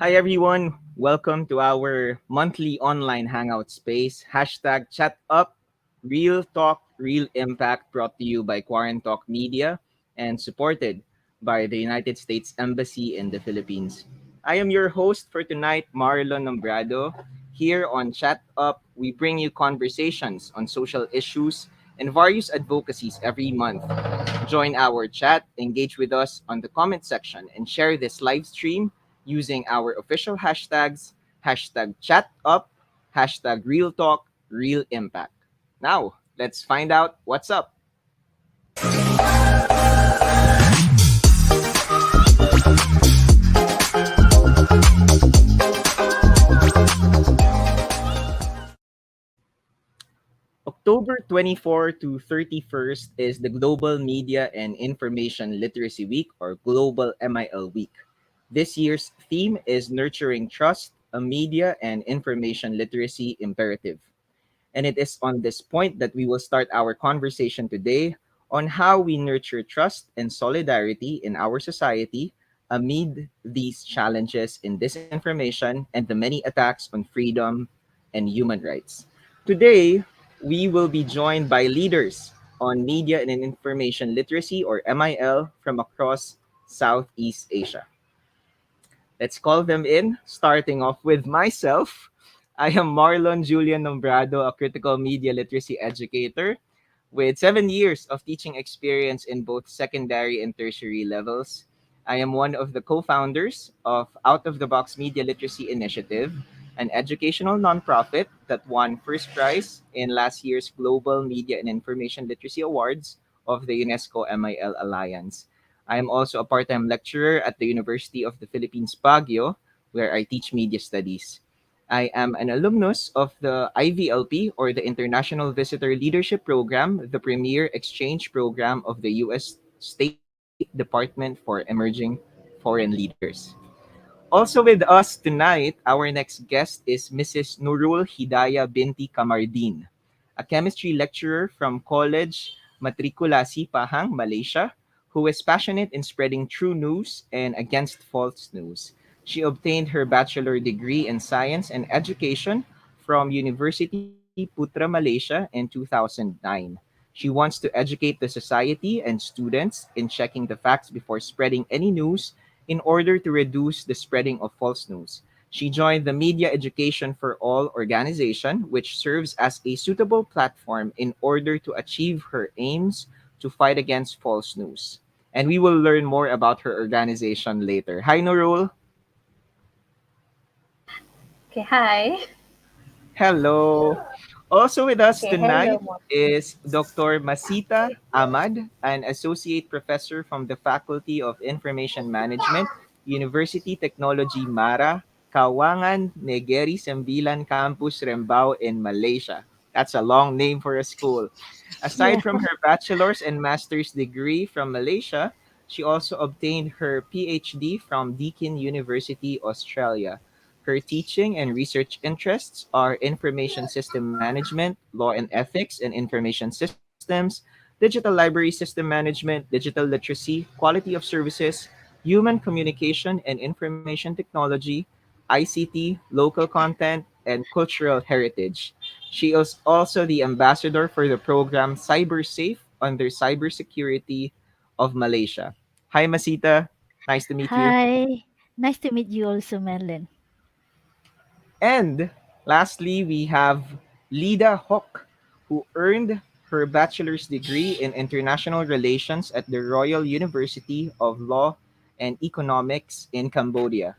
Hi everyone, welcome to our monthly online hangout space. Hashtag chat up, real talk, real impact brought to you by Quarantalk Media and supported by the United States Embassy in the Philippines. I am your host for tonight, Marlon Nombrado. Here on Chat Up, we bring you conversations on social issues and various advocacies every month. Join our chat, engage with us on the comment section, and share this live stream using our official hashtags hashtag chat up, hashtag real talk, real impact. Now, let's find out what's up. October 24 to 31st is the Global Media and Information Literacy Week, or Global MIL Week. This year's theme is Nurturing Trust, a Media and Information Literacy Imperative. And it is on this point that we will start our conversation today on how we nurture trust and solidarity in our society amid these challenges in disinformation and the many attacks on freedom and human rights. Today, we will be joined by leaders on media and information literacy, or MIL, from across Southeast Asia. Let's call them in, starting off with myself. I am Marlon Julian Nombrado, a critical media literacy educator with 7 years of teaching experience in both secondary and tertiary levels. I am one of the co founders of Out of the Box Media Literacy Initiative, an educational nonprofit that won first prize in last year's Global Media and Information Literacy Awards of the UNESCO MIL Alliance. I am also a part time lecturer at the University of the Philippines, Baguio, where I teach media studies. I am an alumnus of the IVLP, or the International Visitor Leadership Program, the premier exchange program of the U.S. State Department for Emerging Foreign Leaders. Also with us tonight, our next guest is Mrs. Nurul Hidayah binti Kamardin, a chemistry lecturer from College Matrikulasi Pahang, Malaysia, who is passionate in spreading true news and against false news. She obtained her bachelor degree in science and education from University Putra, Malaysia in 2009. She wants to educate the society and students in checking the facts before spreading any news in order to reduce the spreading of false news. She joined the Media Education for All organization, which serves as a suitable platform in order to achieve her aims to fight against false news. And we will learn more about her organization later. Hi, Nurul. Okay, hi. Hello. Also with us Okay, hello. tonight is Dr. Masitah Ahmad, an associate professor from the Faculty of Information Management, University Technology Mara, Kawangan Negeri Sembilan Campus Rembao in Malaysia. That's a long name for a school. Aside Yeah. from her bachelor's and master's degree from Malaysia, she also obtained her PhD from Deakin University, Australia. Her teaching and research interests are information system management, law and ethics and information systems, digital library system management, digital literacy, quality of services, human communication and information technology, ICT, local content, and cultural heritage. She is also the ambassador for the program Cyber Safe under Cybersecurity of Malaysia. Hi, Masita. Nice to meet you. Hi. Nice to meet you also, Merlin. And lastly, we have Lida Hok, who earned her bachelor's degree in international relations at the Royal University of Law and Economics in Cambodia.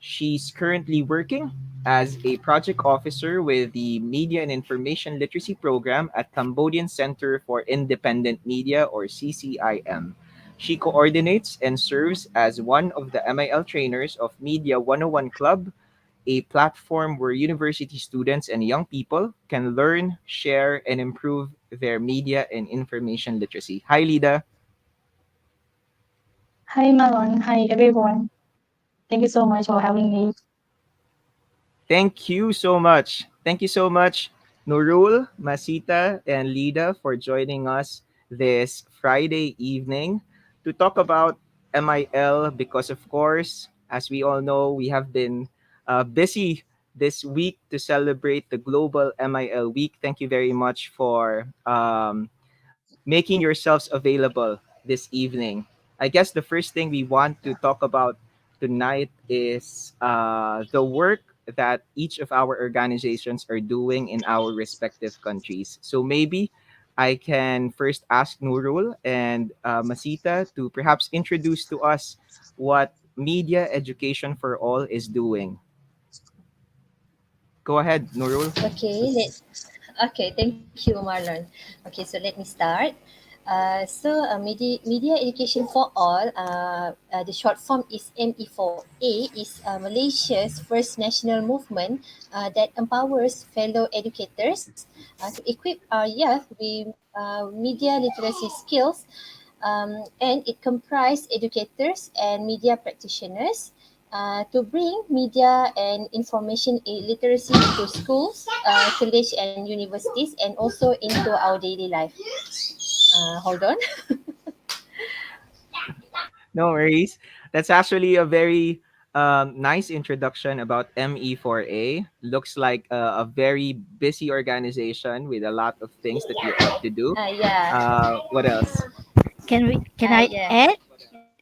She's currently working as a project officer with the Media and Information Literacy Program at Cambodian Center for Independent Media, or CCIM. She coordinates and serves as one of the MIL trainers of Media 101 Club, a platform where university students and young people can learn, share, and improve their media and information literacy. Hi, Lida. Hi, Malon. Hi, everyone. Thank you so much for having me. Thank you so much. Thank you so much, Nurul, Masita, and Lida, for joining us this Friday evening to talk about MIL because, of course, As we all know, we have been busy this week to celebrate the Global MIL Week. Thank you very much for making yourselves available this evening. I guess the first thing we want to talk about tonight is the work that each of our organizations are doing in our respective countries. So maybe I can first ask Nurul and Masita to perhaps introduce to us what Media Education for All is doing. Go ahead, Nurul. Okay, thank you, Marlon. Okay, so let me start. Media Education for All, the short form is ME4A, is Malaysia's first national movement that empowers fellow educators to equip our youth with media literacy skills, and it comprises educators and media practitioners to bring media and information literacy to schools, college and universities, and also into our daily life. Hold on. No worries. That's actually a very nice introduction about ME4A. Looks like a very busy organization with a lot of things that you ought to do. Yeah, What else? Can I yeah, add?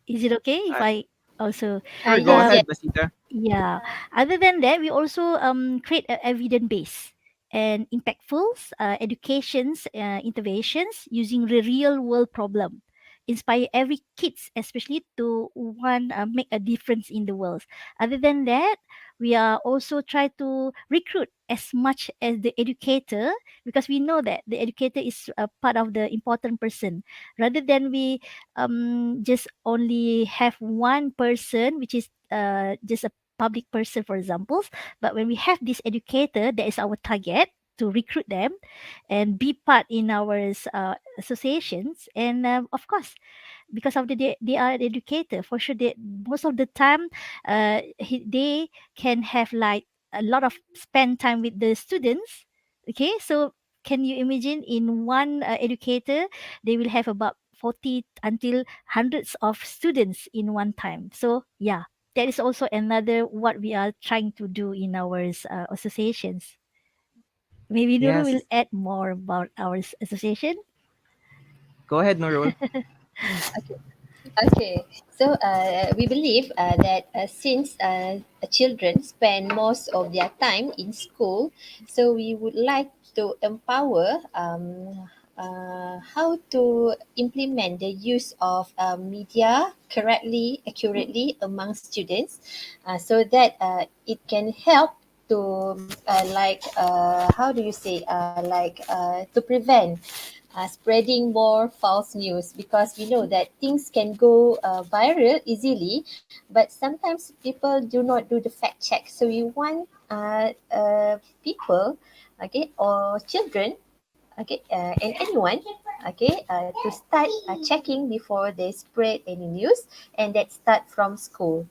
Is it okay if Uh, I also sure, go yes, um yes. ahead, Basita. yeah. Other than that, we also create a evidence base and impactful educations interventions using the real world problem. Inspire every kids, especially to want make a difference in the world. Other than that, we are also try to recruit as much as the educator, because we know that the educator is a part of the important person. Rather than we just only have one person, which is just a public person, for example. But when we have this educator, that is our target to recruit them and be part in our associations. And of course, because of they are an educator, for sure they most of the time they can have like a lot of spend time with the students. Okay, so can you imagine in one educator they will have about 40 until hundreds of students in one time. So yeah, that is also another what we are trying to do in our associations. Maybe Nuru will Yes. add more about our association. Go ahead, Nurul. Okay. Okay, so we believe that since children spend most of their time in school, so we would like to empower how to implement the use of media correctly, accurately among students, so that it can help to how do you say to prevent spreading more false news, because we know that things can go viral easily, but sometimes people do not do the fact check. So we want people, okay, or children, okay, and anyone, okay, to start checking before they spread any news, and that start from school.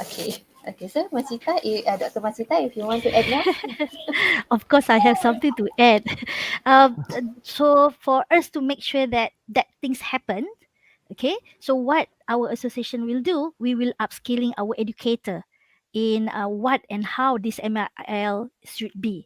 Okay. Okay, so Dr. Masita, if you want to add more. Of course, I have something to add. So for us to make sure that things happen, okay. So what our association will do, we will upskilling our educator in what and how this MIL should be.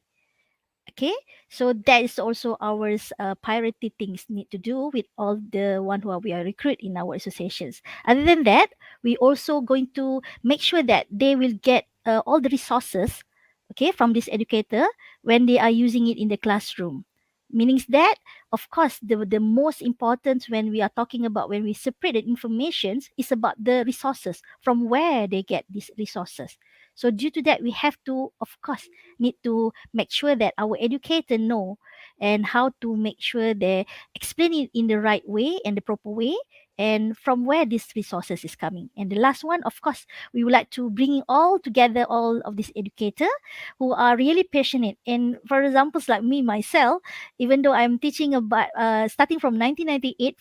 Okay, so that is also our priority things need to do with all the one who are, we are recruit in our associations. Other than that, we also going to make sure that they will get all the resources, okay, from this educator when they are using it in the classroom. Meanings that, of course, the most important when we are talking about when we separate the informations is about the resources from where they get these resources. So due to that, we have to, of course, need to make sure that our educator know and how to make sure they explain it in the right way and the proper way, and from where this resources is coming. And the last one, of course, we would like to bring all together all of these educator who are really passionate. And for examples like me myself, even though I'm teaching about starting from 1998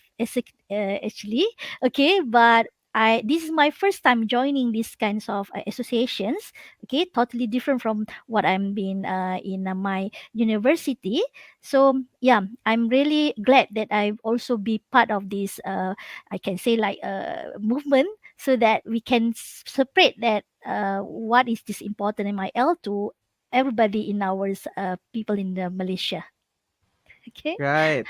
actually, okay, but this is my first time joining these kinds of associations. Okay, totally different from what I'm being in my university. So yeah, I'm really glad that I also be part of this. I can say like movement. so that we can separate that what is this important MIL to everybody in our people in the Malaysia. Okay. Right.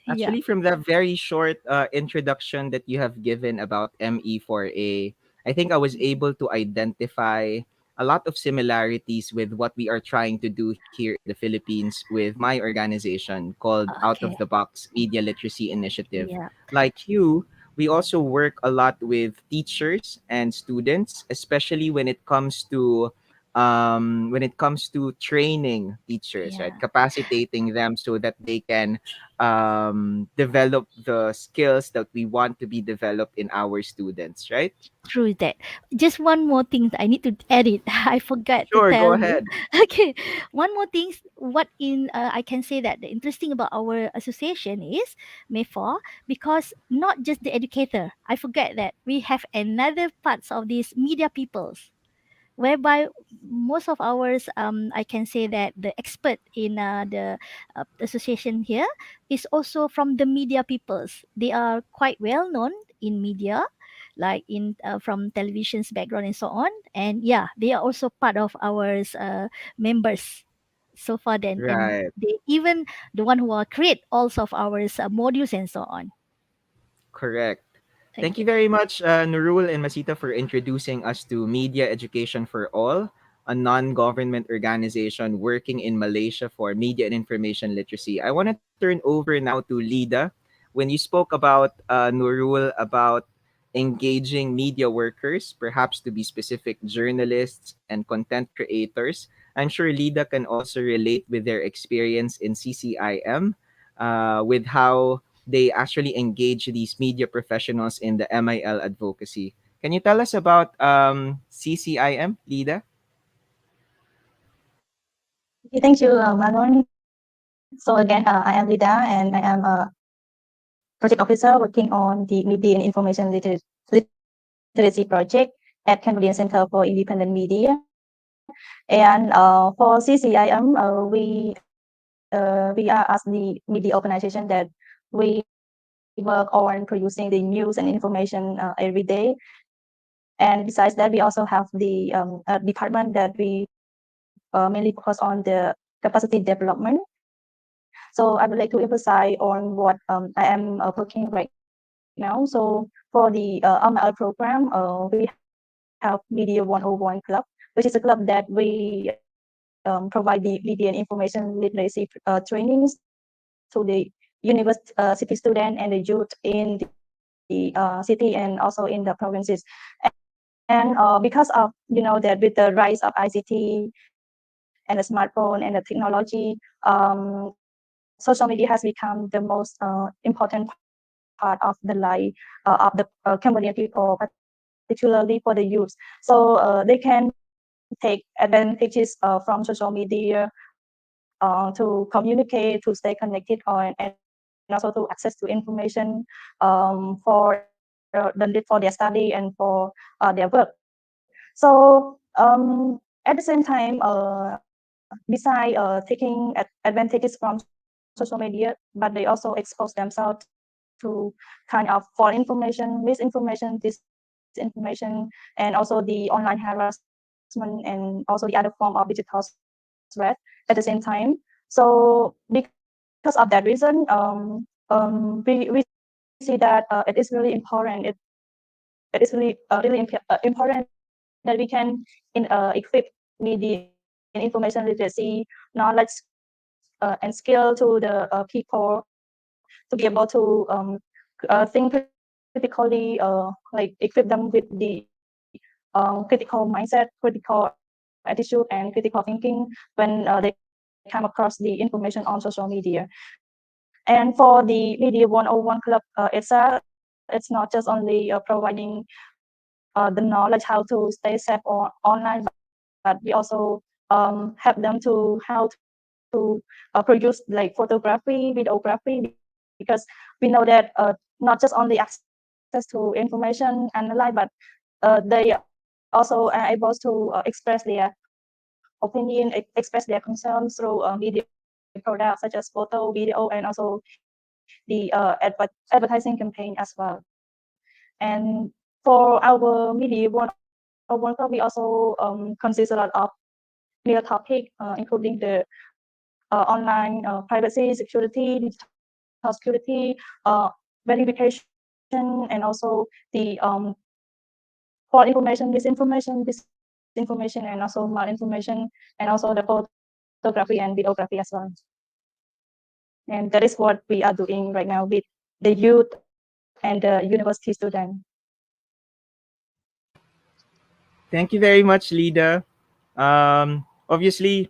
Yeah. Actually, from that very short introduction that you have given about ME4A, I think I was able to identify a lot of similarities with what we are trying to do here in the Philippines with my organization called Out of Okay. the Box Media Literacy Initiative. Yeah. Like you, we also work a lot with teachers and students, especially when it comes to training teachers, right? Yeah. Capacitating them so that they can develop the skills that we want to be developed in our students, right? True that. Just one more thing that I need to add it. I forgot to Sure, go tell you. ahead. Okay. One more thing. What in I can say that the interesting about our association is MEFA, because not just the educator. I forget that we have another parts of these media peoples, whereby most of ours, I can say that the expert in the association here is also from the media peoples. They are quite well known in media, like in from television's background and so on. And yeah, they are also part of our members so far. Then, and Right. they even the one who are create also of our modules and so on. Correct. Thank you Okay. very much, Nurul and Masita, for introducing us to Media Education for All, a non government organization working in Malaysia for media and information literacy. I want to turn over now to Lida. When you spoke about Nurul, about engaging media workers, perhaps to be specific, journalists and content creators, I'm sure Lida can also relate with their experience in CCIM, with how they actually engage these media professionals in the MIL advocacy. Can you tell us about CCIM, Lida? Okay, thank you, Marlon. So again, I am Lida, and I am a project officer working on the media and information literacy project at Cambodian Center for Independent Media. And for CCIM, we are as the media organization that we work on producing the news and information every day. And besides that, we also have the department that we mainly focus on the capacity development. So I would like to emphasize on what I am working right now. So for the ML program, we have Media 101 Club, which is a club that we provide the media and information literacy trainings to the university student and the youth in the city and also in the provinces. And because of that with the rise of ICT and the smartphone and the technology, social media has become the most important part of the life of the Cambodian people, particularly for the youth. So they can take advantages from social media to communicate, to stay connected on, and also to access to information for the need for their study and for their work. So at the same time, beside taking advantages from social media, but they also expose themselves to kind of false information, misinformation, disinformation, and also the online harassment and also the other form of digital threat at the same time. So because of that reason, we see that it is really important. It is really important that we can equip media and information literacy knowledge and skill to the people to be able to think critically, like equip them with the critical mindset, critical attitude, and critical thinking when they come across the information on social media. And for the Media 101 Club itself, it's not just only providing the knowledge how to stay safe online, but we also help them to how to produce like photography, videography, because we know that not just only access to information and the like, but they also are able to express their opinion, express their concerns through media products such as photo, video, and also the advertising campaign as well. And For our media, World Cup, we also consider a lot of clear topic, including the online privacy, security, digital security, verification, and also the false information, disinformation, and also malinformation, and also the photography and videography as well. And that is what we are doing right now with the youth and the university students. Thank you very much, Lida. Obviously,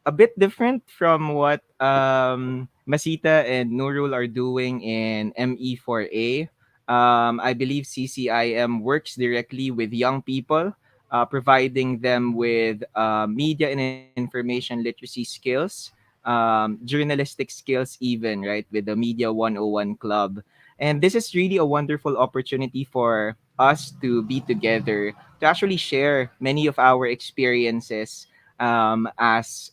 a bit different from what Masita and Nurul are doing in ME4A. I believe CCIM works directly with young people, providing them with media and information literacy skills, journalistic skills, even, right, with the Media 101 Club. And this is really a wonderful opportunity for us to be together to actually share many of our experiences as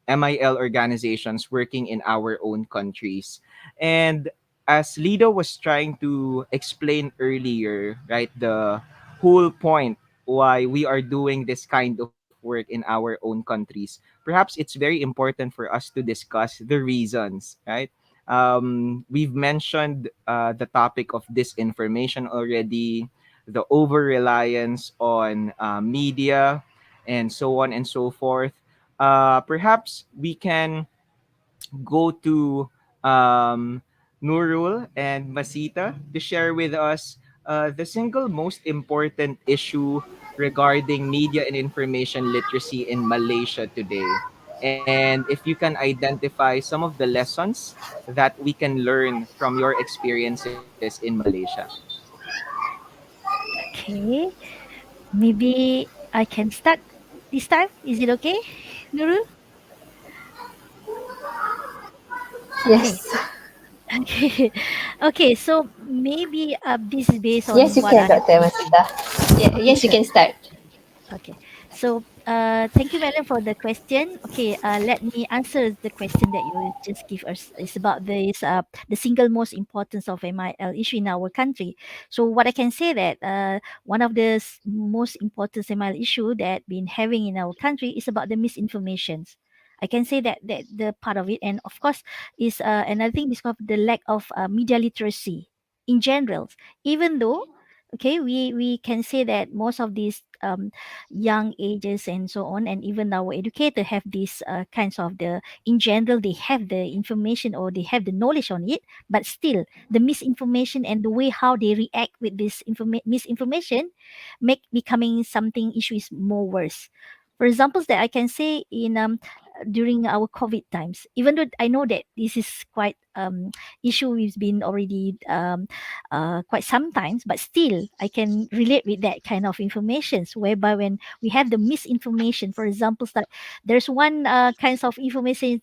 MIL organizations working in our own countries. And as Lido was trying to explain earlier, right, the whole point why we are doing this kind of work in our own countries, perhaps it's very important for us to discuss the reasons, right? We've mentioned the topic of disinformation already, the over reliance on media, and so on and so forth. Perhaps we can go to um, Nurul and Masita to share with us the single most important issue regarding media and information literacy in Malaysia today. And if you can identify some of the lessons that we can learn from your experiences in Malaysia. Okay, maybe I can start this time. Is it okay, Nurul? Okay. Yes. Okay. Okay. So maybe this is based Yes, on you what can, I have Dr. observed. Masita. Yeah, Okay, yes, you sure. can start. Okay. So, thank you, Madam, for the question. Okay, let me answer the question that you just give us. It's about this, the single most importance of MIL issue in our country. So, what I can say that one of the most important MIL issue that been having in our country is about the misinformations. I can say that the part of it, and of course, is another thing because of the lack of media literacy in general. Even though, okay, we can say that most of these young ages and so on, and even our educator have these kinds of the, in general, they have the information or they have the knowledge on it, but still the misinformation and the way how they react with this misinformation make becoming something issue is more worse. For examples that I can say in during our COVID times, even though I know that this is quite issue has been already quite sometimes, but still I can relate with that kind of informations whereby when we have the misinformation, for example, that there's one kinds of information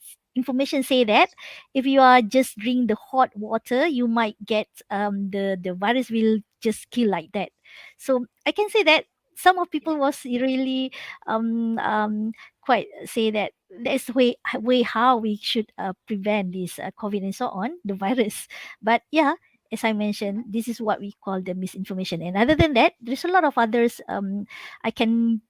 say that if you are just drink the hot water, you might get the virus will just kill like that. So I can say that some of people was really um um quite say that that's way how we should prevent this COVID and so on, the virus. But yeah, as I mentioned, this is what we call the misinformation. And other than that, there's a lot of others. I can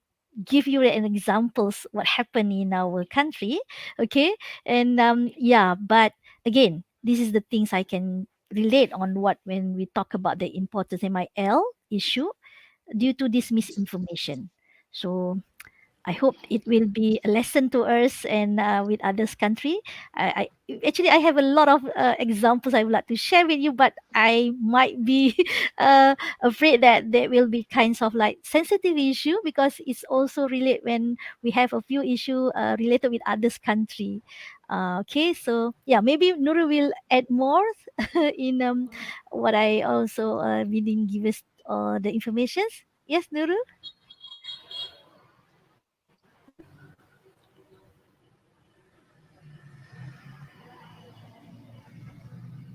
give you an examples what happened in our country. Okay, and yeah, but again, this is the things I can relate on what when we talk about the importance MIL issue due to this misinformation. So I hope it will be a lesson to us and with others country. Actually I have a lot of examples I would like to share with you, but I might be afraid that there will be kinds of like sensitive issue because it's also relate when we have a few issue related with others country. Okay, so yeah, maybe Nuru will add more in what I also didn't give us the informations. Yes, Nuru.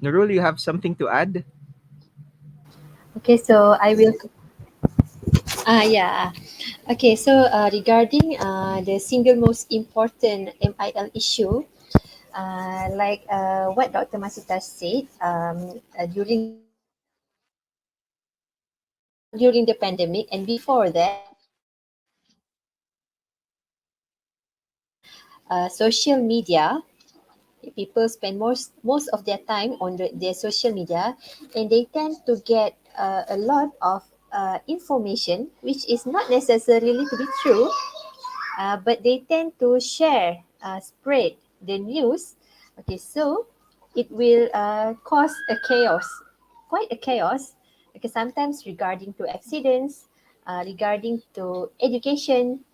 Nurul, you have something to add? Okay, so I will. Yeah. Okay, so regarding the single most important MIL issue, like what Dr. Masita said, during the COVID times, during the pandemic and before that, social media, people spend most of their time on their social media, and they tend to get a lot of information which is not necessarily to be true, but they tend to share, spread the news. Okay, so it will cause a chaos, quite a chaos. Okay, sometimes regarding to accidents, regarding to education,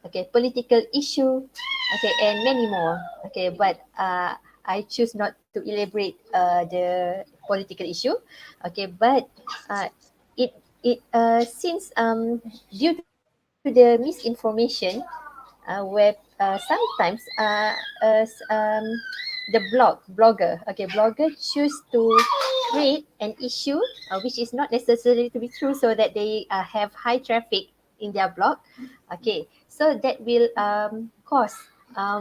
okay, political issue, okay, and many more. Okay, but I choose not to elaborate the political issue. Okay, but uh, it since due to the misinformation, where sometimes the blogger choose to create an issue which is not necessarily to be true, so that they have high traffic in their blog. Okay, so that will cause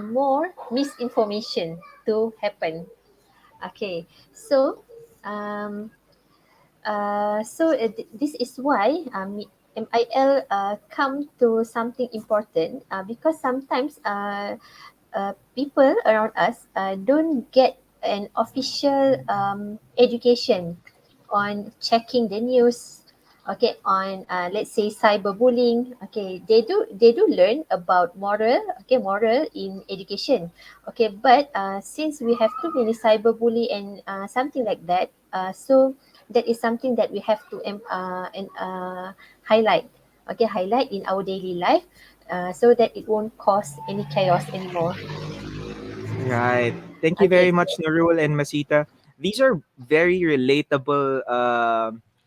more misinformation to happen. Okay, so um, this is why MIL come to something important, because sometimes people around us don't get an official education on checking the news. Okay, on let's say cyberbullying. Okay, they do learn about moral. Okay, moral in education. Okay, but since we have too many cyberbully and something like that, so that is something that we have to highlight. Okay, highlight in our daily life, so that it won't cause any chaos anymore. Right. Thank you Okay, very so much, Nurul and Masita. These are very relatable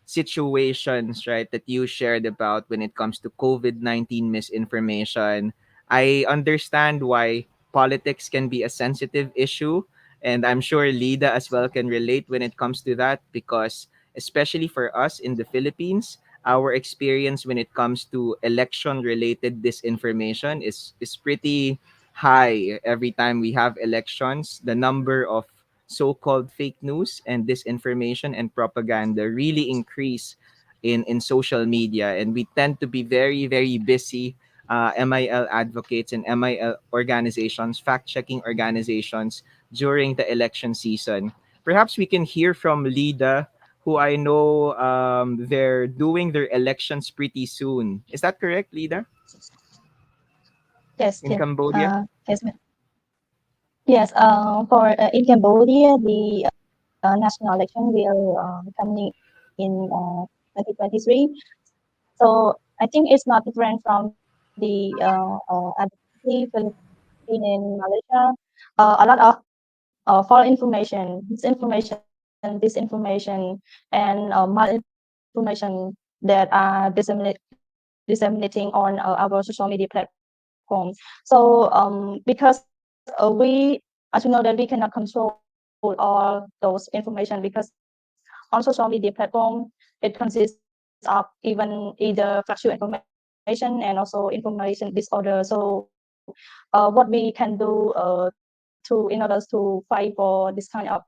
situations, right, that you shared about when it comes to COVID-19 misinformation. I understand why politics can be a sensitive issue, and I'm sure Lida as well can relate when it comes to that because, especially for us in the Philippines, our experience when it comes to election related disinformation is pretty high every time we have elections. The number of so-called fake news and disinformation and propaganda really increase in social media, and we tend to be very very busy, MIL advocates and MIL organizations, fact-checking organizations during the election season. Perhaps we can hear from Lida, who I know they're doing their elections pretty soon. Is that correct, Lida? Yes, In yes. Cambodia? Yes, yes. For in Cambodia, the national election will coming in 2023. So I think it's not different from the advocacy Philippines in Malaysia. A lot of false information, disinformation, and malinformation that are disseminating on our social media platform. So because we, as you know, that we cannot control all those information because on social media platform it consists of even either factual information and also information disorder. So what we can do to in order to fight for this kind of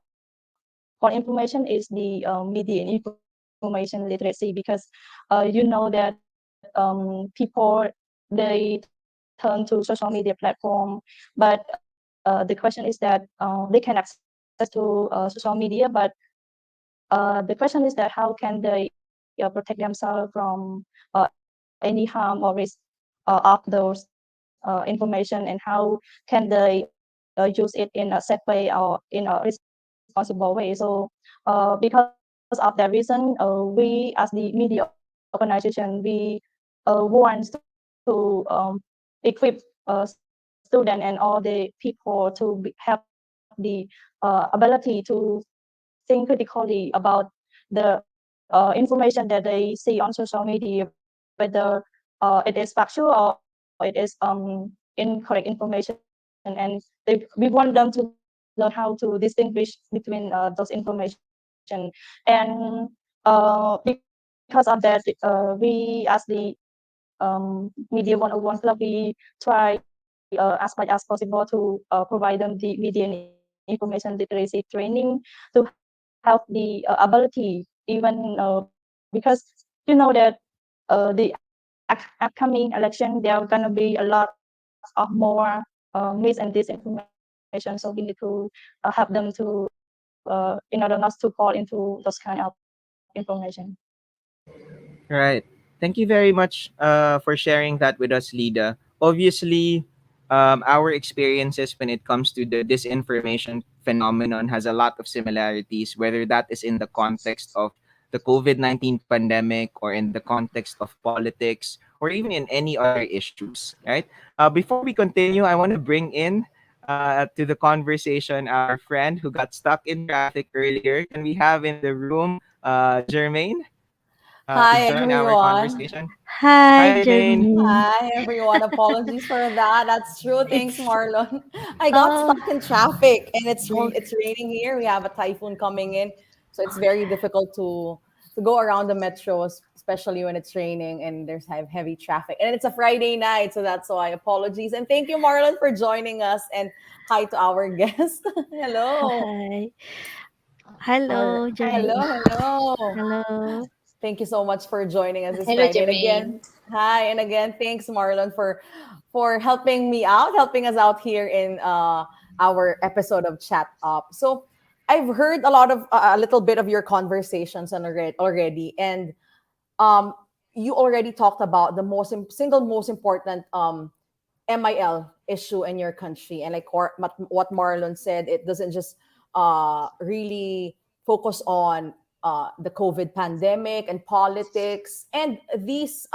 for information is the media and information literacy, because you know that people they turn to social media platform, but the question is that they can access to social media, but the question is that how can they protect themselves from any harm or risk of those information, and how can they use it in a safe way or in a responsible way. So because of that reason, we as the media organization, we want to equip students and all the people to have the ability to think critically about the information that they see on social media, whether it is factual or it is incorrect information. And we want them to learn how to distinguish between those information. And because of that, we as the Media 101 Club, we try as much as possible to provide them the media and information literacy training to have the ability, even because that the upcoming election, there are gonna be a lot of more mis and disinformation. So we need to help them to in order not to fall into those kind of information. Right. Thank you very much for sharing that with us, Lida. Obviously, our experiences when it comes to the disinformation phenomenon has a lot of similarities, whether that is in the context of the COVID-19 pandemic or in the context of politics or even in any other issues, right? Before we continue, I want to bring in to the conversation our friend who got stuck in traffic earlier. Can we have in the room Jermaine? To Hi join our everyone. conversation. Hi, Hi, Maine. Jermaine. Hi everyone. Apologies for that. That's true. Thanks, It's Marlon. I got oh, stuck in traffic and oh, it's raining here. We have a typhoon coming in, so it's very difficult to go around the metros, especially when it's raining and there's heavy traffic. And it's a Friday night, so that's why apologies. And thank you, Marlon, for joining us. And hi to our guest. Hello. hi. Or Hello, hello, Jermaine. hello. Hello. Thank you so much for joining us this Hello, Friday. And again, Jermaine. hi, and again, thanks Marlon for helping me out, helping us out here in our episode of Chat Up. So I've heard a lot of a little bit of your conversations and already, and um, you already talked about the single most important MIL issue in your country. And like what Marlon said, it doesn't just really focus on the COVID pandemic and politics. And these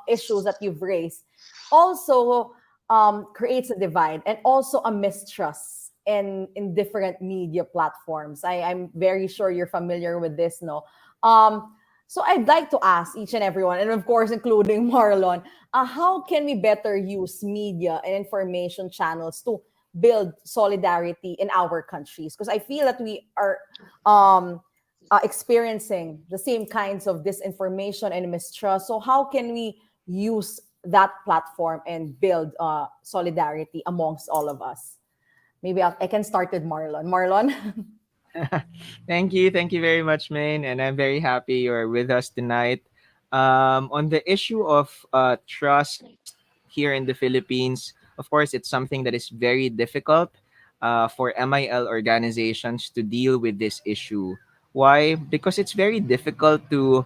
issues that you've raised also creates a divide and also a mistrust in different media platforms. I'm very sure you're familiar with this, no? So I'd like to ask each and everyone, and of course, including Marlon, how can we better use media and information channels to build solidarity in our countries? Because I feel that we are experiencing the same kinds of disinformation and mistrust. So how can we use that platform and build solidarity amongst all of us? Maybe I can start with Marlon. Marlon? Thank you very much, Maine, and I'm very happy you're with us tonight. On the issue of trust here in the Philippines, of course, it's something that is very difficult for MIL organizations to deal with this issue. Why? Because it's very difficult to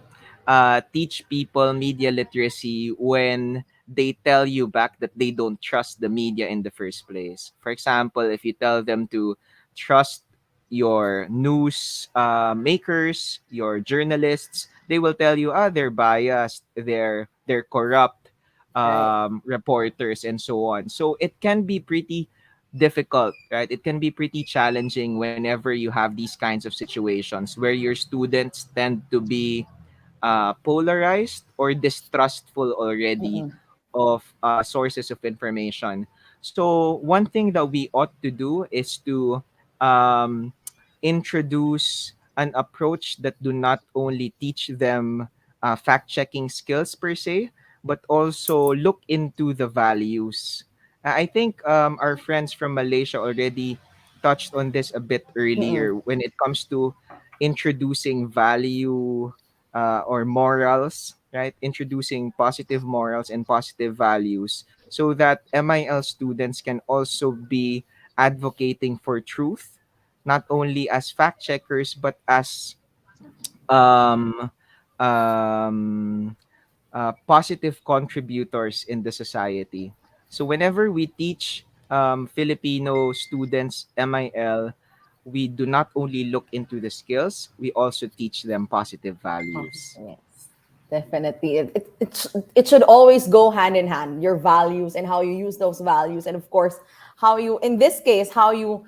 teach people media literacy when they tell you back that they don't trust the media in the first place. For example, if you tell them to trust your news makers, your journalists, they will tell you, they're biased, they're corrupt Right. reporters, and so on. So it can be pretty difficult, right? It can be pretty challenging whenever you have these kinds of situations where your students tend to be polarized or distrustful already Mm-mm. of sources of information. So one thing that we ought to do is to um, introduce an approach that do not only teach them fact checking skills per se, but also look into the values. I think our friends from Malaysia already touched on this a bit Mm-mm. earlier when it comes to introducing value or morals, right? Introducing positive morals and positive values so that MIL students can also be advocating for truth, not only as fact checkers, but as um, um, positive contributors in the society. So whenever we teach Filipino students MIL, we do not only look into the skills, we also teach them positive values. Yes, definitely. It should always go hand in hand, your values and how you use those values. And of course, how you, in this case, how you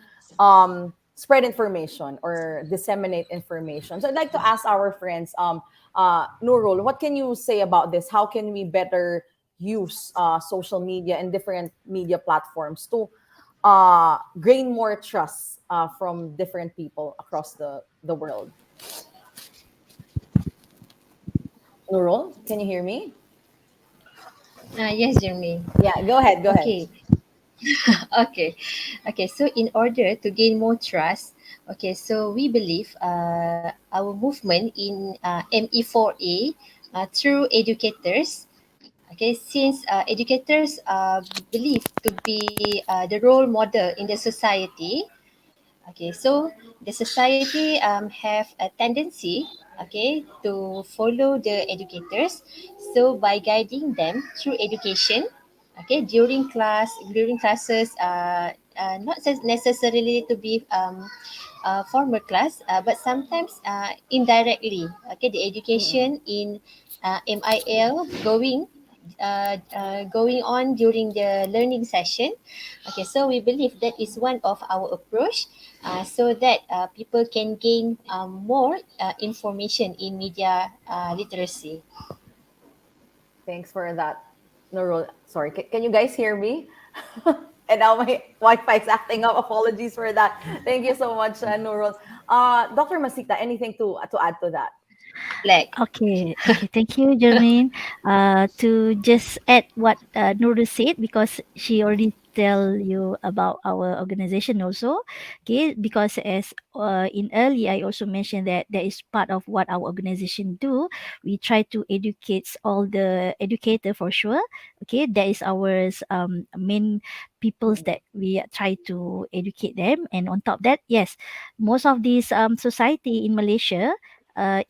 spread information or disseminate information. So I'd like to ask our friends, Nurul, what can you say about this? How can we better use social media and different media platforms to gain more trust from different people across the world? Nurul, can you hear me? Yes, Jermaine. Yeah, go ahead, go ahead. Okay. Okay. Okay. So, in order to gain more trust, okay, so we believe our movement in ME4A through educators. Okay, since educators are believed to be the role model in the society. Okay, so the society have a tendency, okay, to follow the educators. So by guiding them through education, okay, during classes, not necessarily to be formal class, but sometimes indirectly. Okay, the Mm-mm. education in MIL going on during the learning session. Okay, so we believe that is one of our approach, so that people can gain more information in media literacy. Thanks for that, Nurul. Sorry, can you guys hear me? And now my Wi-Fi is acting up. Apologies for that. Thank you so much, Nurul. Dr. Masita, anything to add to that? Like, Okay, thank you, Jermaine. To just add what Nuru said, because she already tell you about our organization also. Okay, because as in early, I also mentioned that that is part of what our organization do. We try to educate all the educator for sure. Okay, that is our main peoples Mm-mm. that we try to educate them. And on top of that, yes, most of these society in Malaysia,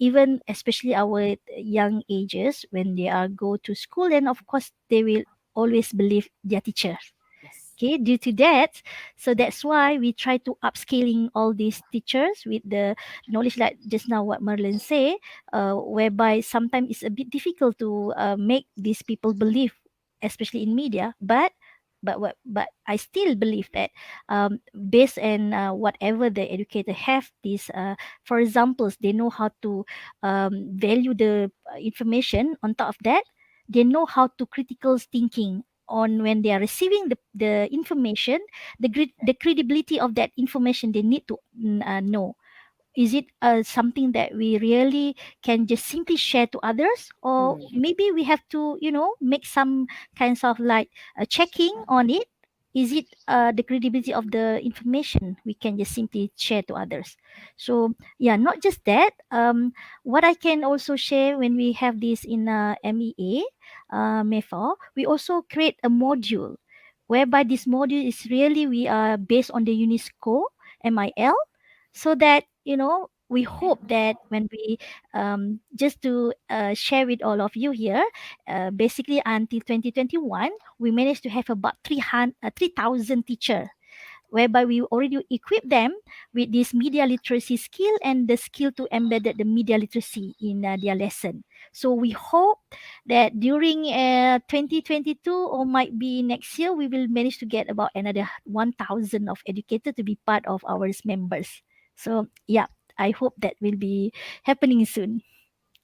even especially our young ages, when they are go to school, then of course they will always believe their teacher. Yes. Okay, due to that, so that's why we try to upscaling all these teachers with the knowledge, like just now what Marlon say, whereby sometimes it's a bit difficult to make these people believe, especially in media. But I still believe that based on whatever the educator have this, for examples, they know how to value the information. On top of that, they know how to critical thinking on when they are receiving the information, the credibility of that information they need to know. Is it something that we really can just simply share to others, or Mm. maybe we have to make some kinds of like checking on it? Is it the credibility of the information we can just simply share to others? So yeah, not just that, what I can also share when we have this in MEA, MEFA, we also create a module whereby this module is really we are based on the UNESCO MIL, so that we hope that when we just to share with all of you here, basically until 2021 we managed to have about 3,000 teacher, whereby we already equip them with this media literacy skill and the skill to embed the media literacy in their lesson. So we hope that during 2022 or might be next year, we will manage to get about another 1,000 of educators to be part of our members. So yeah, I hope that will be happening soon.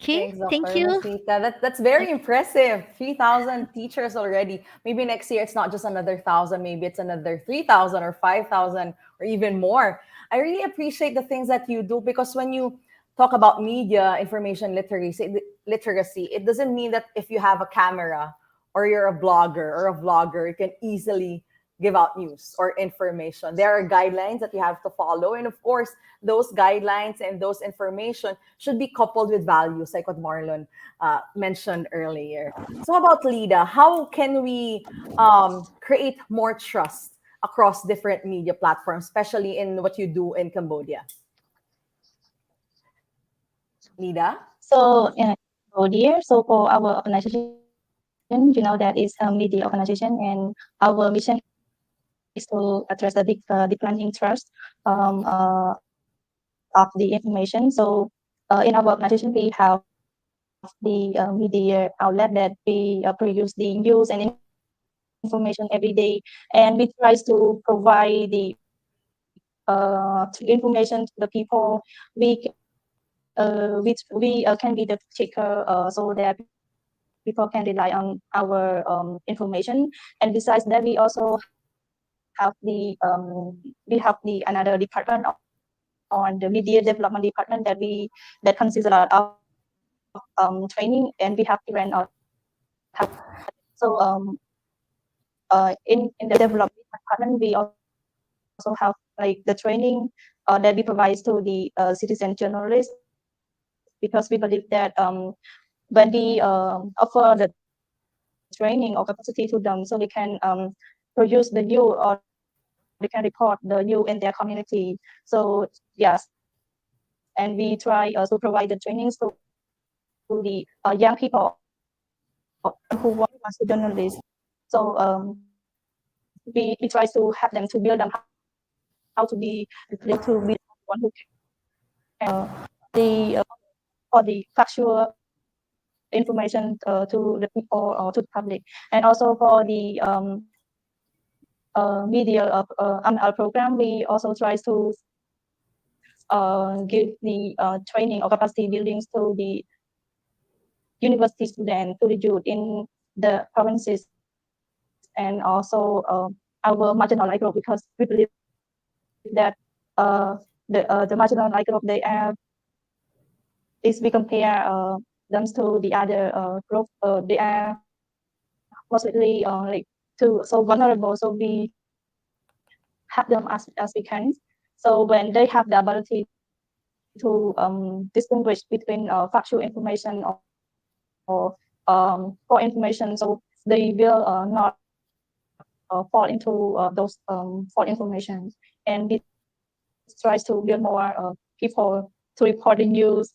Okay, Thanks, thank Dr. you. Masita. That's very impressive. 3,000 teachers already. Maybe next year it's not just another thousand, maybe it's another 3,000 or 5,000 or even more. I really appreciate the things that you do, because when you talk about media information literacy, it doesn't mean that if you have a camera or you're a blogger or a vlogger, you can easily give out news or information. There are guidelines that you have to follow. And of course, those guidelines and those information should be coupled with values, like what Marlon mentioned earlier. So, how about Lida? How can we create more trust across different media platforms, especially in what you do in Cambodia? Lida? So, oh dear. So for our organization, that is a media organization, and our mission is to address the declining trust um, uh, of the information. So, in our organization, we have the media outlet that we produce the news and information every day, and we try to provide the information to the people. We can be the checker, so that people can rely on our information. And besides that, we also have we have the another department on the media development department that consists a lot of training, and we have different department. So in the media development department, we also have like the training that we provide to the citizen journalists, because we believe that when we offer the training or capacity to them, so they can produce the new, or they can report the new in their community. So yes, and we try to provide the trainings to the young people or anyone who wants to journalist. So we try to have them to build them how to be to be someone who can the or the factual information to the people or to the public, and also for the media ML program, we also try to give the training or capacity buildings to the university students, to the youth in the provinces, and also our marginalized group, because we believe that uh, the marginalized group, if we compare them to the other group, they are mostly so vulnerable. So we have them as we can. So when they have the ability to distinguish between factual information or for information, so they will not fall into those false information. And we tries to build more people to report the news,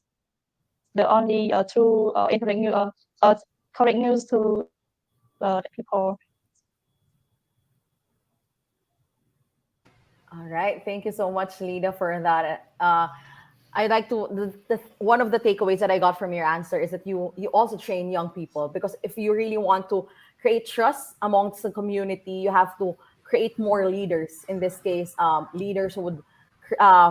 the only true correct news to the people. All right. Thank you so much, Lida, for that. I like to one of the takeaways that I got from your answer is that you also train young people, because if you really want to create trust amongst the community, you have to create more leaders. In this case, leaders who would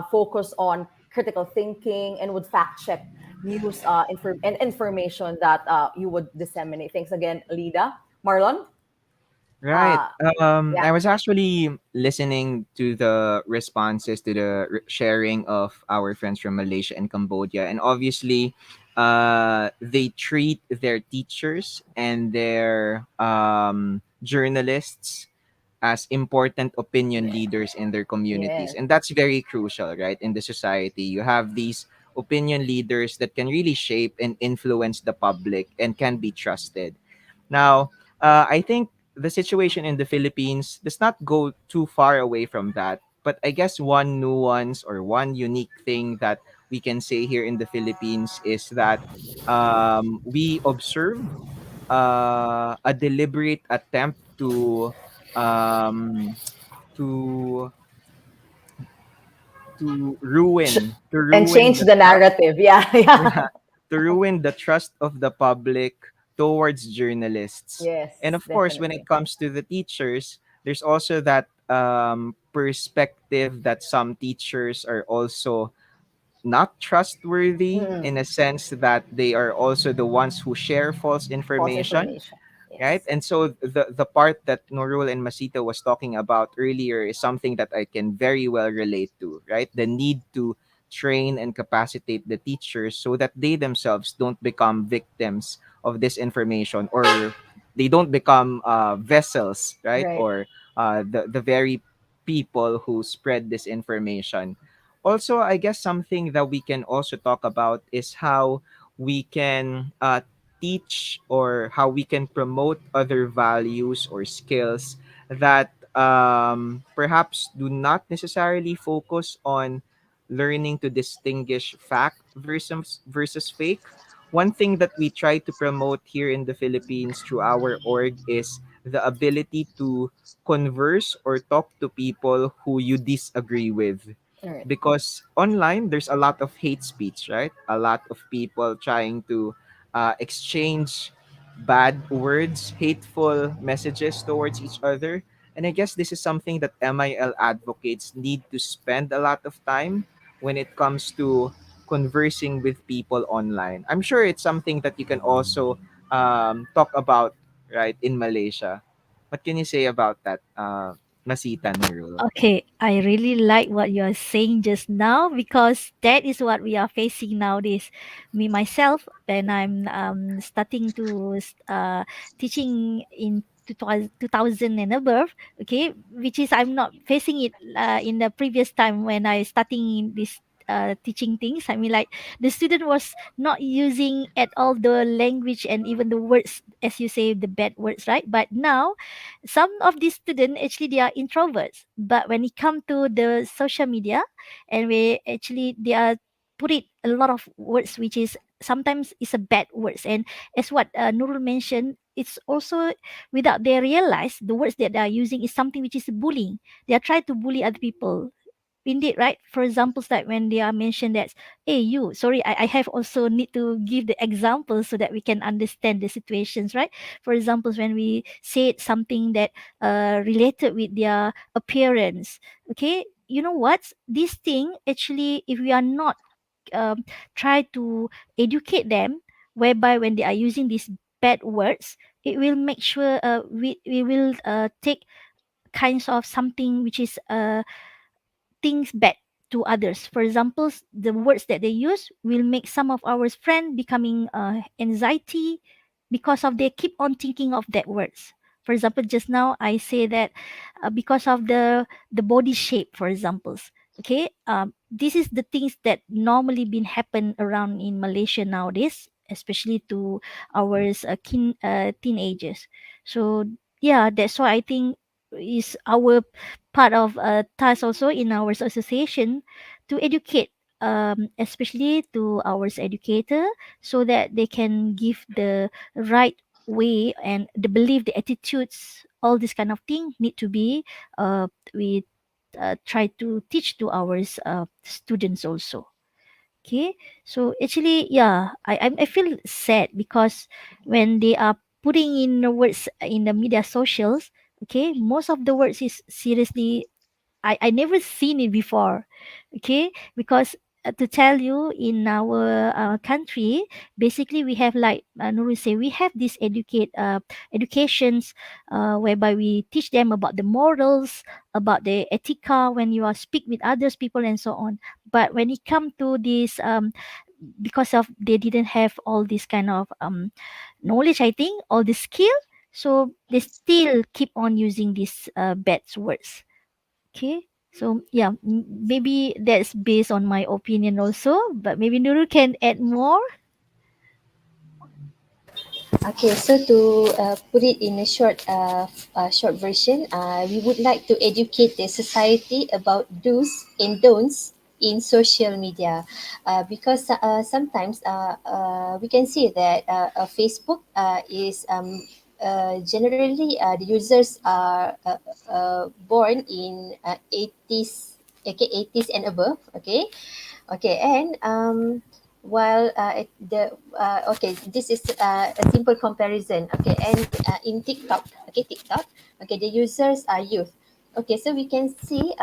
focus on critical thinking and would fact check news and information that you would disseminate. Thanks again, Lida. Marlon. Right. Uh, yeah. I was actually listening to the responses to the sharing of our friends from Malaysia and Cambodia, and obviously, they treat their teachers and their journalists as important opinion leaders in their communities, Yes. and that's very crucial, right? In the society, you have these opinion leaders that can really shape and influence the public and can be trusted. Now, I think the situation in the Philippines does not go too far away from that. But I guess one nuance or one unique thing that we can say here in the Philippines is that we observe a deliberate attempt um, to Sh- to and ruin change the the trust. narrative. Yeah. Yeah. Yeah, to ruin the trust of the public towards journalists. And Yes, of course, when it definitely. comes to the teachers, there's also that perspective that some teachers are also not trustworthy, in Mm, a sense that they are also the ones who share false false information, information. right? Yes. And so the part that Nurul and Masita was talking about earlier is something that I can very well relate to, right? The need to train and capacitate the teachers so that they themselves don't become victims of this information, or they don't become vessels, right? Right. Or the very people who spread this information. Also, I guess something that we can also talk about is how we can teach, or how we can promote other values or skills that perhaps do not necessarily focus on learning to distinguish fact versus fake. One thing that we try to promote here in the Philippines through our org is the ability to converse or talk to people who you disagree with, All right. because online there's a lot of hate speech, right? A lot of people trying to exchange bad words, hateful messages towards each other. And I guess this is something that MIL advocates need to spend a lot of time when it comes to conversing with people online. I'm sure it's something that you can also talk about, right, in Malaysia. What can you say about that, Masita Nurul? Okay, I really like what you are saying just now, because that is what we are facing nowadays. Me myself, when I'm starting to teaching in 2000 and above, okay, which is I'm not facing it in the previous time when I starting in this teaching things. I mean, like the student was not using at all the language and even the words, as you say, the bad words, right? But now some of these students actually they are introverts, but when it come to the social media, and we actually they are put it a lot of words which is sometimes is a bad words. And as what Nurul mentioned, it's also without they realize the words that they are using is something which is bullying. They are trying to bully other people. Indeed, right? For examples, like when they are mentioned that, hey, you, sorry, I have also need to give the examples so that we can understand the situations, right? For examples, when we said something that related with their appearance, okay, you know what? This thing actually, if we are not um, try to educate them, whereby when they are using these bad words, it will make sure we will take kinds of something which is things bad to others. For example, the words that they use will make some of our friends becoming anxiety because of they keep on thinking of that words. For example, just now I say that because of the body shape, for examples. Okay, this is the things that normally been happen around in Malaysia nowadays, especially to our teenagers. So yeah, that's why I think is our part of a task also in our association to educate, especially to our educator, so that they can give the right way and the belief, the attitudes, all this kind of thing need to be we try to teach to our students also. Okay, so actually, yeah, I feel sad because when they are putting in the words in the media socials, okay, most of the words is seriously I never seen it before. Okay, because to tell you in our country, basically we have like Nurul say we have this educations whereby we teach them about the morals, about the etika when you are speak with others people and so on. But when it come to this because of they didn't have all this kind of knowledge, I think, all the skill, so they still keep on using these bad words. Okay. So yeah, maybe that's based on my opinion also, but maybe Nurul can add more. Okay, so to put it in a short version, we would like to educate the society about do's and don'ts in social media, because sometimes we can see that Facebook is generally the users are born in 80s, okay, 80s and above, okay. Okay, and while okay, this is a simple comparison. Okay, and in TikTok, okay, the users are youth. Okay, so we can see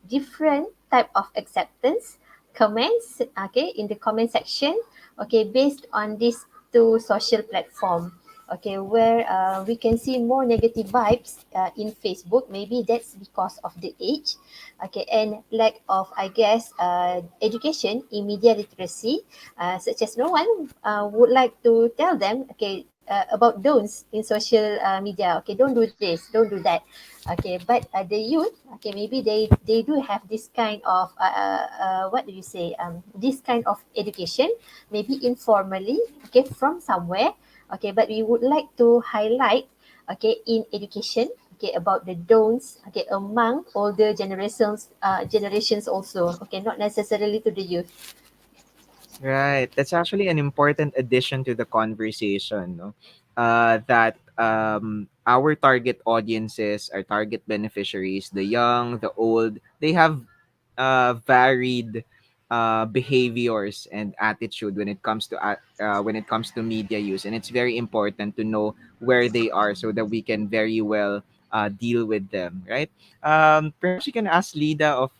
different type of acceptance comments. Okay, in the comment section. Okay, based on these two social platform. Okay, where we can see more negative vibes in Facebook. Maybe that's because of the age, okay, and lack of, I guess, education in media literacy, such as no one would like to tell them, okay, about don'ts in social media. Okay, don't do this, don't do that. Okay, but the youth, okay, maybe they do have this kind of what do you say, this kind of education, maybe informally, okay, from somewhere. Okay, but we would like to highlight, okay, in education, okay, about the don'ts, okay, among older generations also, okay, not necessarily to the youth. Right. That's actually an important addition to the conversation, no? That our target audiences, our target beneficiaries, the young, the old, they have varied behaviors and attitude when it comes to when it comes to media use, and it's very important to know where they are so that we can very well deal with them, right? Perhaps you can ask Lida of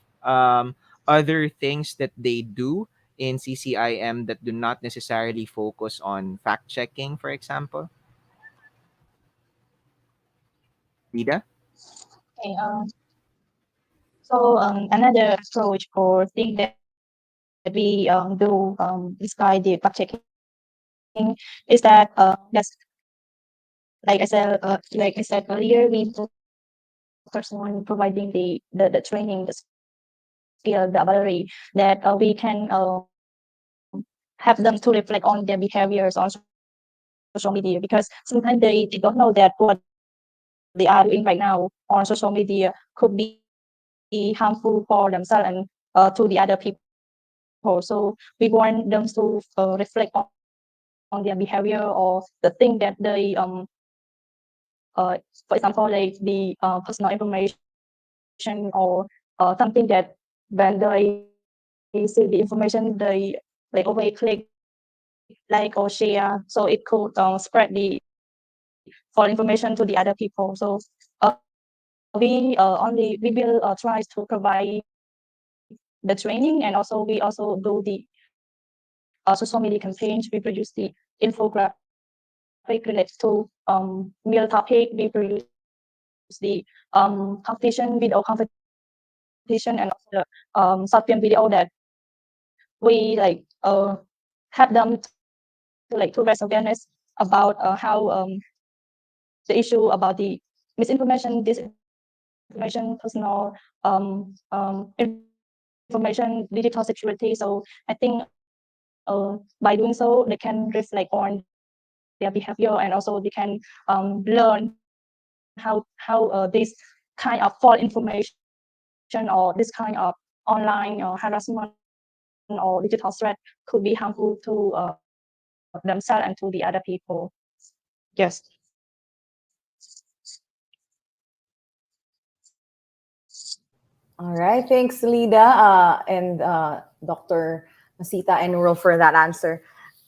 other things that they do in CCIM that do not necessarily focus on fact checking, for example. Lida? Okay, so another approach for things that we do despite the fact checking is that that's like I said earlier, we focus on providing the training, the skills, skill, the ability that we can have them to reflect on their behaviors on social media, because sometimes they don't know that what they are doing right now on social media could be harmful for themselves and to the other people. So we want them to reflect on their behavior or the thing that they for example, like the personal information or something that when they see the information, they like overclick, like or share. So it could spread the false information to the other people. So we will try to provide the training, and also we also do the social media campaigns. We produce the infographic related to meal topic. We produce the competition, video competition, and also the short film video that we like have them to raise awareness about how the issue about the misinformation, disinformation, personal information, digital security. So I think by doing so, they can reflect on their behavior, and also they can learn how this kind of false information or this kind of online harassment or digital threat could be harmful to themselves and to the other people. Yes. All right. Thanks, Lida, and Dr. Masita and Nurul for that answer.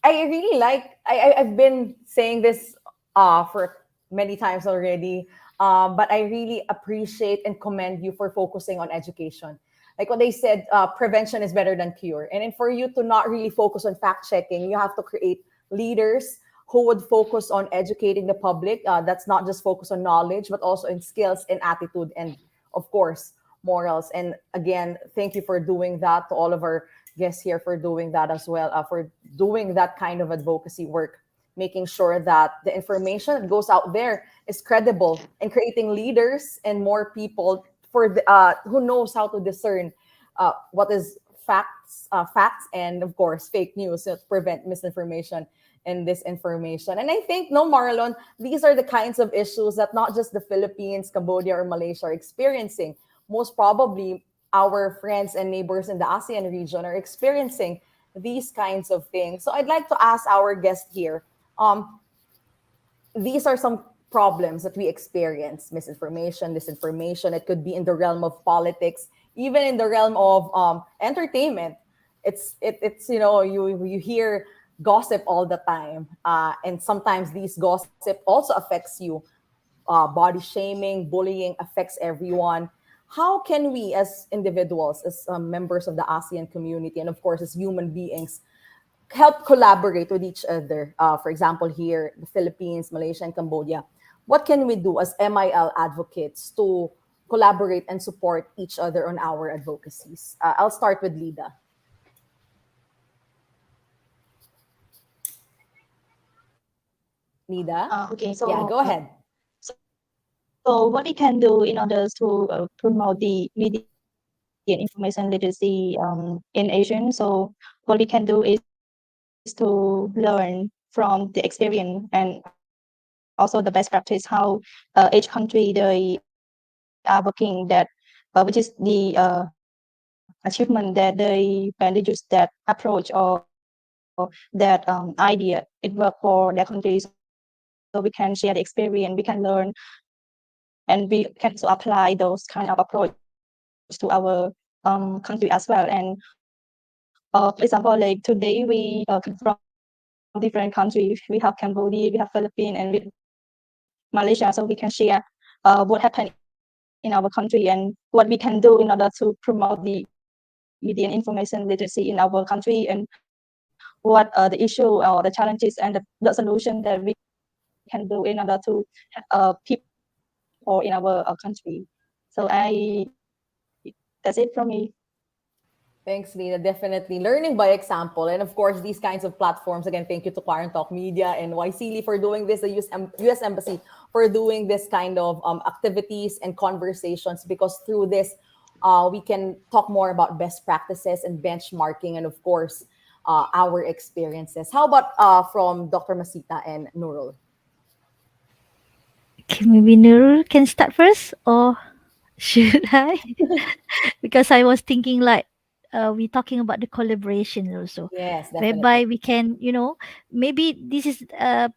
I really like, I've been saying this for many times already, but I really appreciate and commend you for focusing on education. Like what they said, prevention is better than cure. And then for you to not really focus on fact checking, you have to create leaders who would focus on educating the public. That's not just focus on knowledge, but also in skills and attitude and, of course, morals. And again, thank you for doing that, to all of our guests here for doing that as well, for doing that kind of advocacy work, making sure that the information that goes out there is credible, and creating leaders and more people for the, who knows how to discern what is facts, and of course fake news, to prevent misinformation and disinformation. And I think, no, Marlon, these are the kinds of issues that not just the Philippines, Cambodia, or Malaysia are experiencing. Most probably, our friends and neighbors in the ASEAN region are experiencing these kinds of things. So I'd like to ask our guest here, these are some problems that we experience: misinformation, disinformation. It could be in the realm of politics, even in the realm of entertainment. It's you hear gossip all the time, and sometimes these gossip also affects you. Body shaming, bullying affects everyone. How can we, as individuals, as members of the ASEAN community, and of course as human beings, help collaborate with each other? For example, here, the Philippines, Malaysia, and Cambodia. What can we do as MIL advocates to collaborate and support each other on our advocacies? I'll start with Lida. Lida? Okay, Yeah, go ahead. so what we can do in order to promote the media and information literacy in Asian. So what we can do is to learn from the experience, and also the best practice, how each country they are working, that which is the achievement that they when they use that approach or that idea, it worked for their country. So we can share the experience, we can learn, and we can also apply those kind of approach to our country as well. And for example, like today we come from different countries. We have Cambodia, we have Philippines, and with Malaysia. So we can share what happened in our country and what we can do in order to promote the media and information literacy in our country, and what the issue or the challenges and the solution that we can do in order to have people in our country. So that's it from me. Thanks, Lina. Definitely learning by example. And of course, these kinds of platforms, again, thank you to Quarant Talk Media and YCL for doing this, the US Embassy for doing this kind of activities and conversations, because through this, we can talk more about best practices and benchmarking, and of course, our experiences. How about from Dr. Masita and Nurul? Okay, maybe Nurul can start first, or should I? Because I was thinking like we talking about the collaboration also, Yes, definitely. whereby we can, maybe this is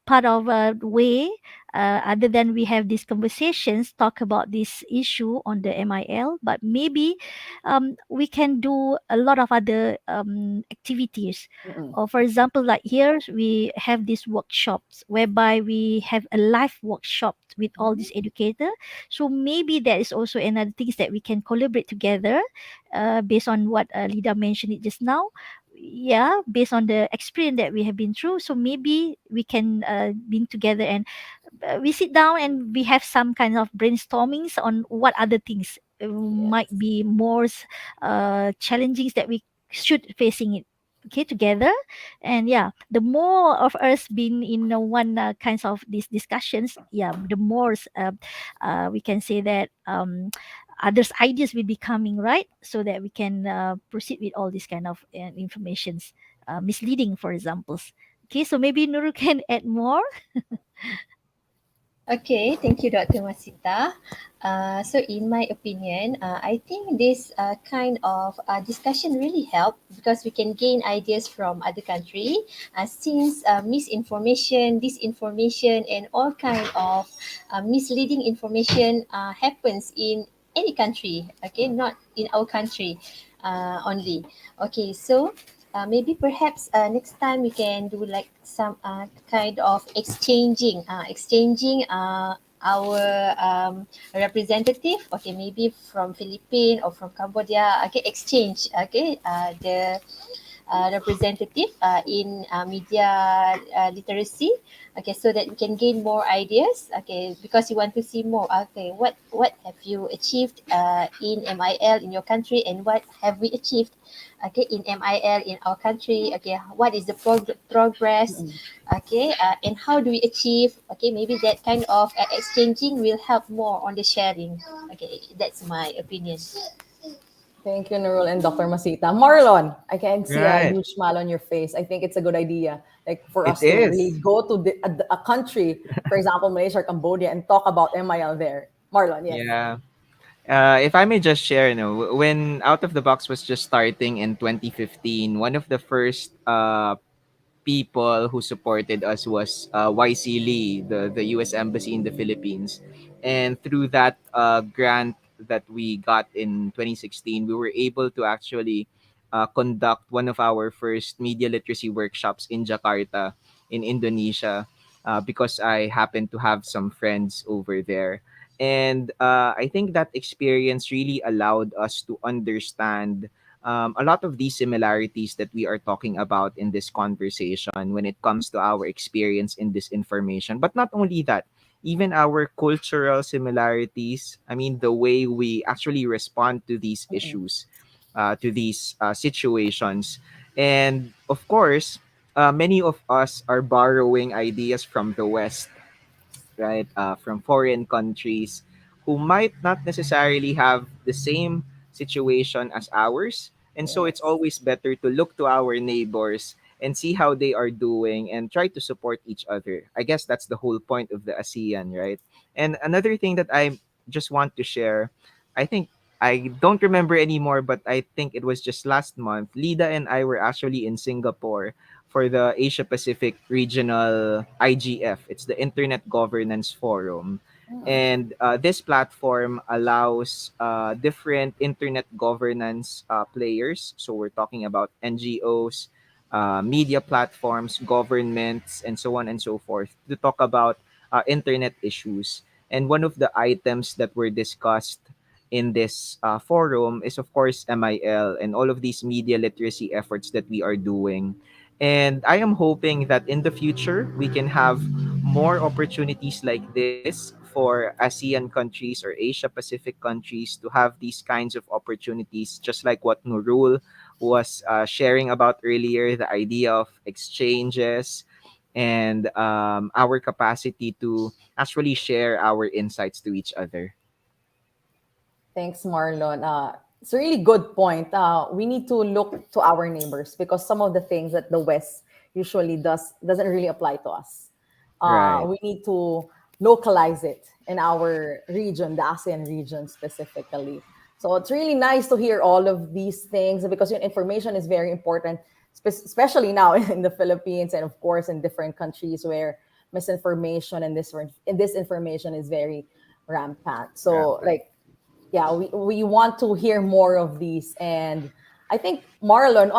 part of a way, other than we have these conversations, talk about this issue on the MIL, but maybe we can do a lot of other activities. Mm-mm. Or for example, like here we have these workshops whereby we have a live workshop with all these educators. So maybe that is also another things that we can collaborate together, based on what Lida mentioned it just now. Yeah, based on the experience that we have been through. So maybe we can bring together, and we sit down and we have some kind of brainstormings on what other things might Yes. be more challenging that we should facing it, okay, together. And yeah, the more of us being in one kinds of these discussions, yeah, the more we can say that others ideas will be coming, right, so that we can proceed with all these kind of informations, misleading for examples. Okay, so maybe Nuru can add more. Okay, thank you, Dr. Masita. So, in my opinion, I think this kind of discussion really help because we can gain ideas from other country. Since misinformation, disinformation, and all kind of misleading information happens in any country. Okay, not in our country only. Okay, so maybe perhaps next time we can do like some kind of exchanging our representative, okay, maybe from Philippines or from Cambodia, okay, exchange, okay, the representative in media literacy, okay, so that we can gain more ideas, okay, because you want to see more, okay, what have you achieved in MIL in your country, and what have we achieved, okay, in MIL in our country, okay, what is the progress, Mm-mm. okay, and how do we achieve, okay, maybe that kind of exchanging will help more on the sharing, okay, that's my opinion. Thank you, Nurul and Dr. Masita. Marlon, I can see a Right. huge smile on your face. I think it's a good idea, like for It us to is. really go to a country, for example, Malaysia or Cambodia, and talk about MIL there. Marlon, yes. Yeah. If I may just share, when Out of the Box was just starting in 2015, one of the first people who supported us was YC Lee, the U.S. Embassy in the Philippines. And through that grant that we got in 2016, we were able to actually conduct one of our first media literacy workshops in Jakarta, in Indonesia, because I happened to have some friends over there. And I think that experience really allowed us to understand a lot of these similarities that we are talking about in this conversation when it comes to our experience in this information. But not only that, even our cultural similarities. I mean, the way we actually respond to these Mm-mm. issues, to these situations. And of course, many of us are borrowing ideas from the West, right? From foreign countries who might not necessarily have the same situation as ours. And so it's Yes. always better to look to our neighbors and see how they are doing and try to support each other. I guess that's the whole point of the ASEAN, right? And another thing that I just want to share, I think I don't remember anymore, but I think it was just last month. Lida and I were actually in Singapore for the Asia Pacific Regional IGF. It's the Internet Governance Forum. Mm-mm. And this platform allows different internet governance players. So we're talking about NGOs, media platforms, governments, and so on and so forth to talk about internet issues. And one of the items that were discussed in this forum is, of course, MIL and all of these media literacy efforts that we are doing. And I am hoping that in the future, we can have more opportunities like this for ASEAN countries or Asia Pacific countries to have these kinds of opportunities, just like what Nurul was sharing about earlier, the idea of exchanges and our capacity to actually share our insights to each other. Thanks, Marlon. it's a really good point. We need to look to our neighbors because some of the things that the West usually doesn't really apply to us. Right. We need to localize it in our region, the ASEAN region specifically. So it's really nice to hear all of these things because information is very important, especially now in the Philippines and of course in different countries where misinformation and disinformation is very rampant. So Rampant. like yeah, we want to hear more of these. And I think Marlon,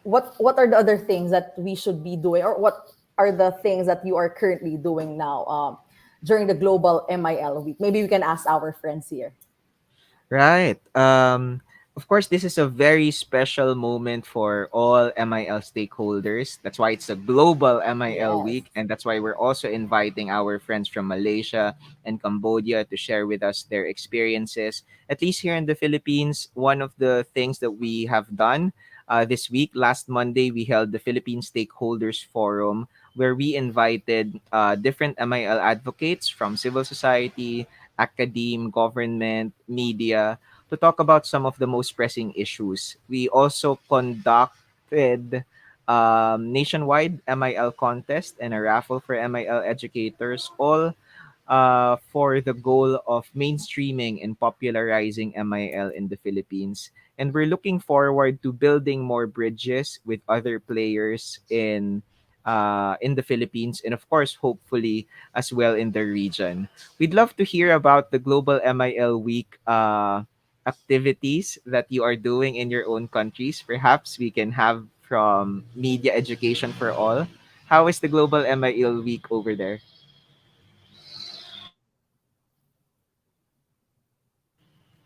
what are the other things that we should be doing, or what are the things that you are currently doing now during the Global MIL Week? Maybe we can ask our friends here. Right. Of course, this is a very special moment for all MIL stakeholders. That's why it's a global MIL Yes. week. And that's why we're also inviting our friends from Malaysia and Cambodia to share with us their experiences. At least here in the Philippines, one of the things that we have done this week, last Monday, we held the Philippine Stakeholders Forum where we invited different MIL advocates from civil society, academe, government, media to talk about some of the most pressing issues. We also conducted nationwide MIL contest and a raffle for MIL educators, all for the goal of mainstreaming and popularizing MIL in the Philippines. And we're looking forward to building more bridges with other players in the Philippines and of course hopefully as well in the region. We'd love to hear about the Global MIL Week activities that you are doing in your own countries. Perhaps we can have from Media Education for All. How is the Global MIL Week over there?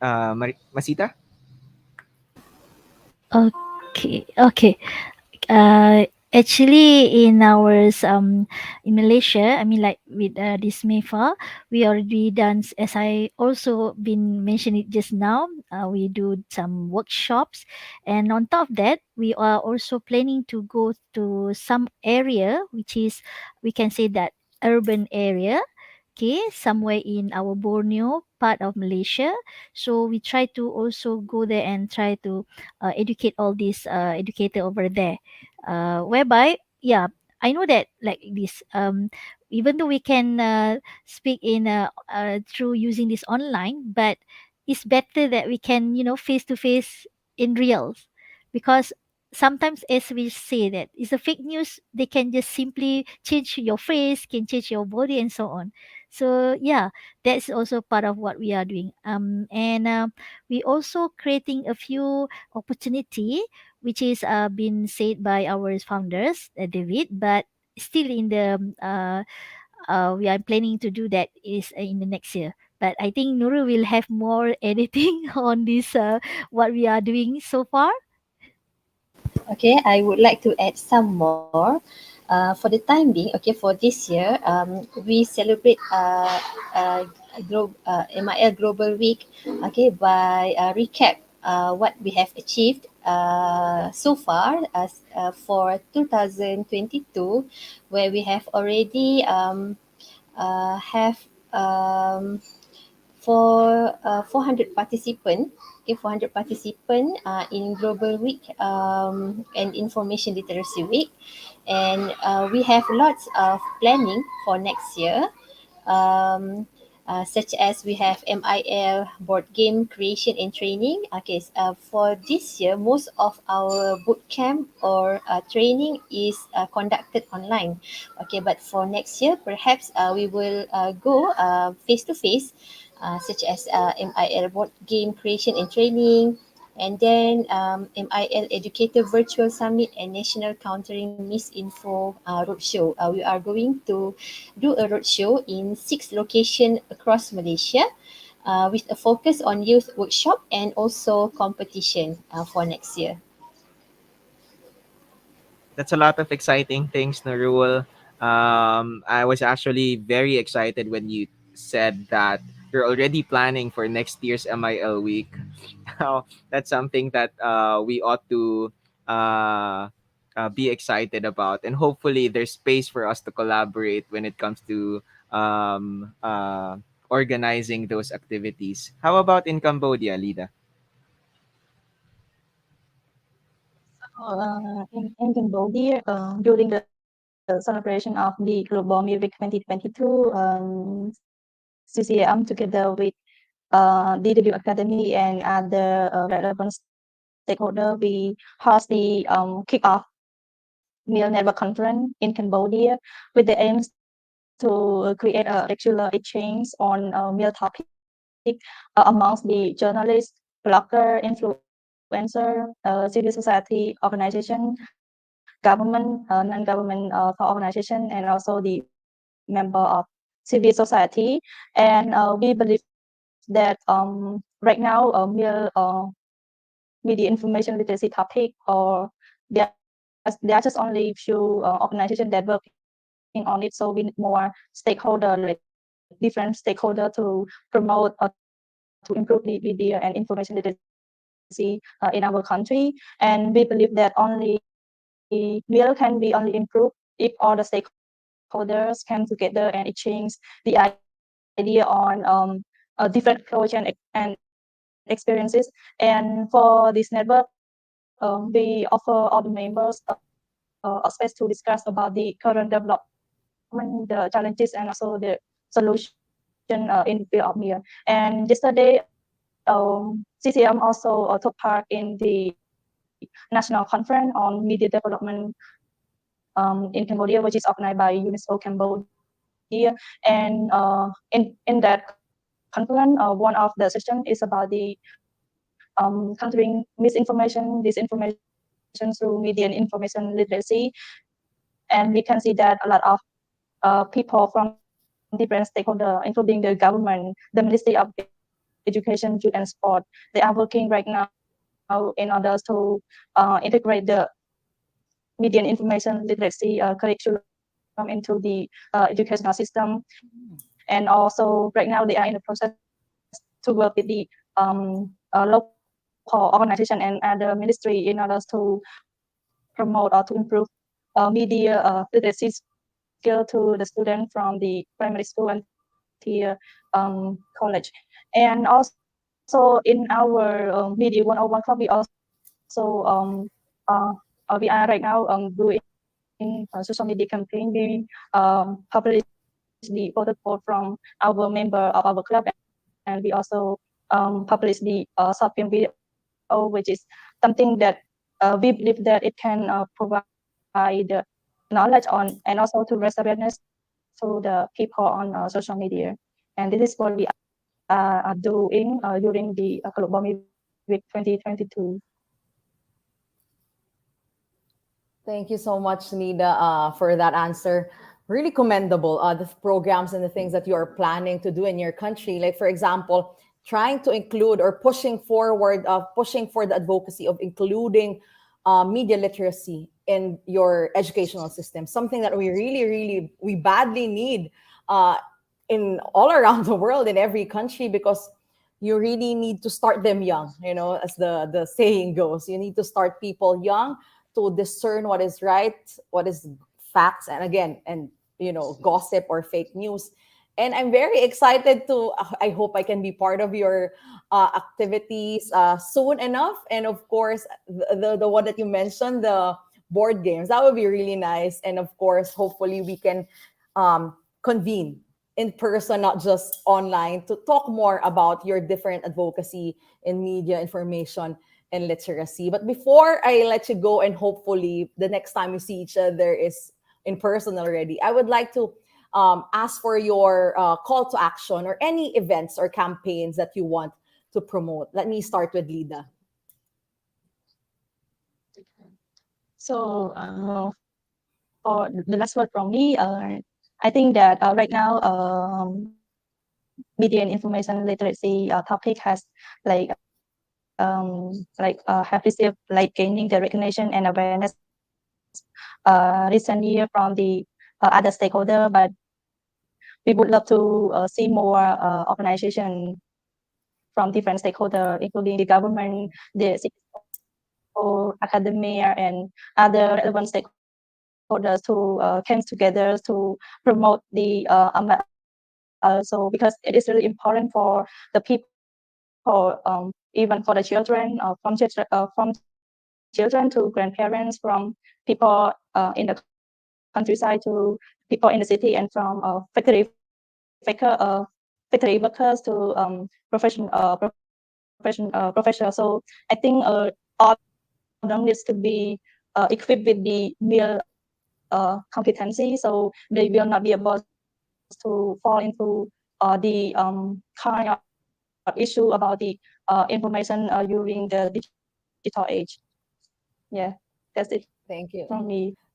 Masita? Okay, okay. Actually, in our in Malaysia, I mean, like with this MEFA, we already done. As I also been mentioning it just now, we do some workshops, and on top of that, we are also planning to go to some area which is, we can say that, urban area. Okay, somewhere in our Borneo part of Malaysia. So we try to also go there and try to educate all these educator over there, whereby, yeah, I know that like this, even though we can speak in through using this online, but it's better that we can, face to face in real, because sometimes, as we say, that it's a fake news, they can just simply change your face, can change your body and so on. So yeah, that's also part of what we are doing, and we also creating a few opportunity, which is been said by our founders, David, but still in the we are planning to do that is in the next year. But I think Nuru will have more editing on this, what we are doing so far. Okay, I would like to add some more. For the time being, okay, for this year, we celebrate MIL Global Week, okay, by recap what we have achieved so far as for 2022, where we have already have um, for 400 participants, okay, 400 participants in Global Week and Information Literacy Week. And we have lots of planning for next year, um, such as we have MIL board game creation and training. Okay, for this year, most of our boot camp or training is conducted online. Okay, but for next year, perhaps we will go face to face, such as MIL board game creation and training, and then MIL Educator Virtual Summit and National Countering Misinfo Roadshow. We are going to do a roadshow in 6 locations across Malaysia, with a focus on youth workshop and also competition for next year. That's a lot of exciting things, Narul. I was actually very excited when you said that you're already planning for next year's MIL week. Now, that's something that we ought to uh, be excited about. And hopefully, there's space for us to collaborate when it comes to organizing those activities. How about in Cambodia, Lida? in Cambodia, during the celebration of the Global Music 2022, CCM together with DW Academy and other relevant stakeholder, we host the kick-off meal network conference in Cambodia with the aims to create a regular exchange on meal topic amongst the journalists, blogger, influencer, civil society organization, government, non-government organization, and also the member of civil society. And we believe that right now media information literacy topic, or there are just only few organizations that working on it. So we need more stakeholder, like different stakeholder to promote or to improve the media and information literacy in our country. And we believe that only meal can be only improved if all the stakeholders came together and exchange the idea on different approach and experiences. And for this network, we offer all the members a space to discuss about the current development, the challenges, and also the solution in field of media. And yesterday, CCM also took part in the national conference on media development in Cambodia, which is organized by UNESCO Cambodia. And in that conference, one of the session is about the countering misinformation, disinformation through media and information literacy. And we can see that a lot of people from different stakeholders, including the government, the Ministry of Education, Youth and Sport, they are working right now in order to integrate the media and information literacy curriculum into the educational system. And also right now they are in the process to work with the local organization and other ministry in order to promote or to improve media literacy skill to the student from the primary school until college. And also in our Media 101 club, we also we are right now doing social media campaign. We publish the photo quote from our member of our club, and we also publish the short film video, which is something that we believe that it can provide knowledge on and also to raise awareness to the people on social media. And this is what we are doing during the Global Music 2022. Thank you so much, Nida, for that answer. Really commendable, the programs and the things that you are planning to do in your country. Like, for example, trying to include or pushing forward, pushing for the advocacy of including media literacy in your educational system. Something that we really, really, we badly need uh, in all around the world, in every country, because you really need to start them young, as the saying goes. You need to start people young to discern what is right, what is facts, and again, and gossip or fake news. And I'm very excited to. I hope I can be part of your activities soon enough. And of course, the one that you mentioned, the board games, that would be really nice. And of course, hopefully, we can convene in person, not just online, to talk more about your different advocacy in media, information, and literacy. But before I let you go, and hopefully the next time we see each other is in person already, I would like to ask for your call to action or any events or campaigns that you want to promote. Let me start with Lida. So for the last word from me, I think that right now media and information literacy topic has like have received like gaining the recognition and awareness recently from the other stakeholder, but we would love to see more organization from different stakeholder, including the government, the CSO, academia, and other relevant stakeholders to came together to promote the ML. So because it is really important for the people, even for the children from children from children children to grandparents, from people in the countryside to people in the city, and from factory workers to professional. So I think all of them needs to be equipped with the real competency, so they will not be able to fall into the kind of issue about the information during the digital age. Yeah, that's it from me. Thank you.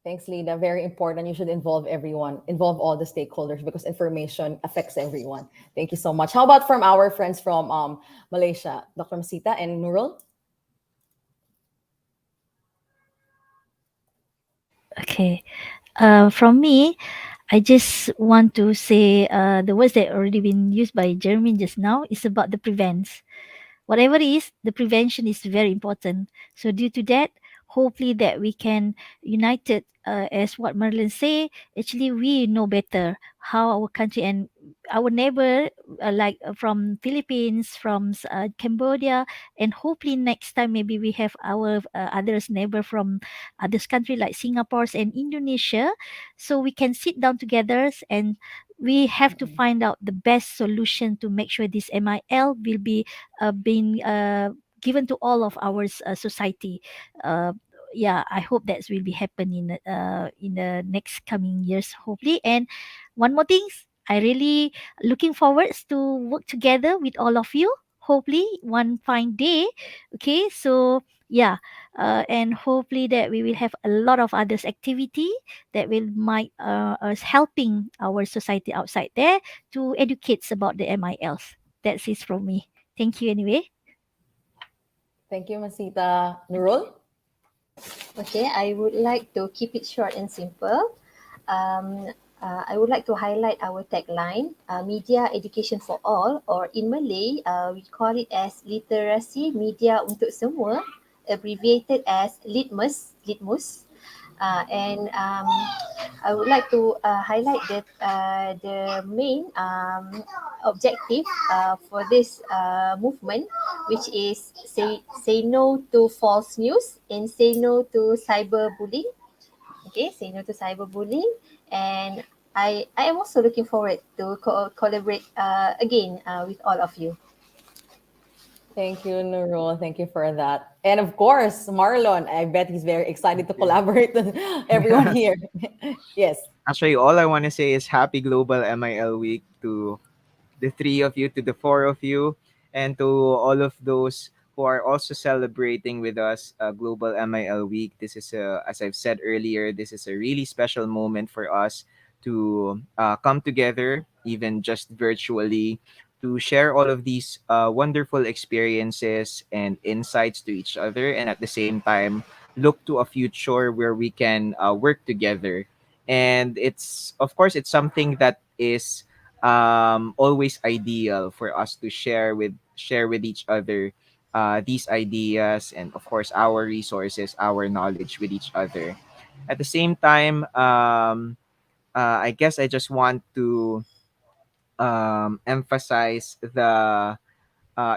Thanks, Lida. Very important. You should involve everyone, involve all the stakeholders because information affects everyone. Thank you so much. How about from our friends from Malaysia, Dr. Masita and Nurul? Okay. From me, I just want to say the words that already been used by Jeremy just now is about the prevents. Whatever it is, the prevention is very important. So due to that, hopefully that we can united as what Marlon say, actually we know better how our country and our neighbor from Philippines, from Cambodia, and hopefully next time maybe we have our others neighbor from others country like Singapore's and Indonesia, so we can sit down together and we have to Mm-mm. find out the best solution to make sure this MIL will be being given to all of our society. Uh, yeah, I hope that will be happening in the next coming years, hopefully. And one more thing, I really looking forward to work together with all of you. Hopefully, one fine day. Okay, so yeah, and hopefully that we will have a lot of others activity that will might us helping our society outside there to educate about the MILs. That's it from me. Thank you anyway. Thank you, Masita. Nurul? Okay, I would like to keep it short and simple. Um, I would like to highlight our tagline, Media Education for All, or in Malay, we call it as Literasi Media Untuk Semua, abbreviated as Litmus. And I would like to highlight that the main objective for this movement, which is say no to false news and say no to cyberbullying. Okay, say no to cyberbullying, and I am also looking forward to collaborate again with all of you. Thank you, Nurul. Thank you for that. And of course, Marlon, I bet he's very excited to collaborate with everyone here. Yes. Actually, all I want to say is happy Global MIL Week to the three of you, to the four of you, and to all of those who are also celebrating with us Global MIL Week. This is, as I've said earlier, this is a really special moment for us to come together, even just virtually, to share all of these wonderful experiences and insights to each other, and at the same time, look to a future where we can work together. And it's, of course, it's something that is always ideal for us to share with each other these ideas, and of course our resources, our knowledge with each other. At the same time, I guess I just want to emphasize the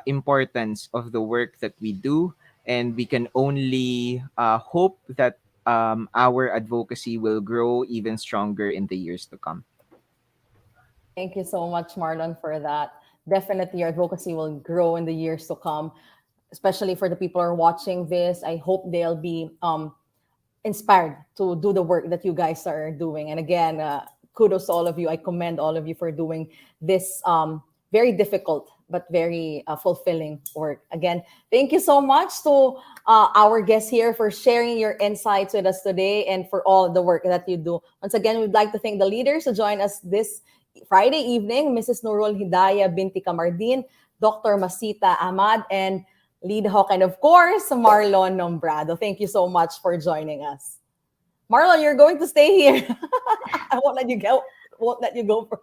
importance of the work that we do, and we can only hope that our advocacy will grow even stronger in the years to come. Thank you so much, Marlon, for that. Definitely, your advocacy will grow in the years to come, especially for the people who are watching this. I hope they'll be inspired to do the work that you guys are doing. And again, kudos to all of you. I commend all of you for doing this very difficult but very fulfilling work. Again, thank you so much to our guests here for sharing your insights with us today and for all the work that you do. Once again, we'd like to thank the leaders who joined us this Friday evening, Mrs. Nurul Hidayah, binti Kamardin, Dr. Masitah, Ahmad, and Lida Hok, and of course, Marlon Nombrado. Thank you so much for joining us. Marlon, you're going to stay here. I won't let you go. Won't let you go first.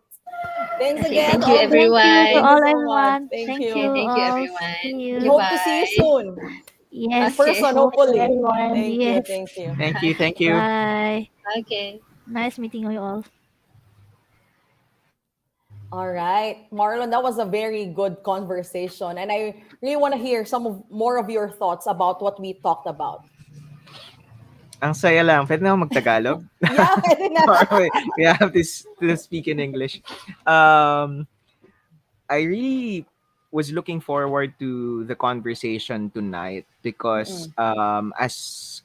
Thanks Okay, again thank to you, all the Thank you to Thank everyone. you all so much. everyone. Thank Thank Okay, you you. thank you, all. everyone. See We you. hope to see you Goodbye. soon in Yes. person, Thank you, Hopefully. hopefully. everyone. Thank you. Yes. Thank you. Thank you, thank you. Bye. Okay. Nice meeting you all. All right, Marlon, that was a very good conversation, and I really want to hear some of more of your thoughts about what we talked about. Ang saya lang. Pwede na ako mag-Tagalog? Yeah, pwede na. Or we have to speak in English. Um, I really was looking forward to the conversation tonight because Mm-mm. as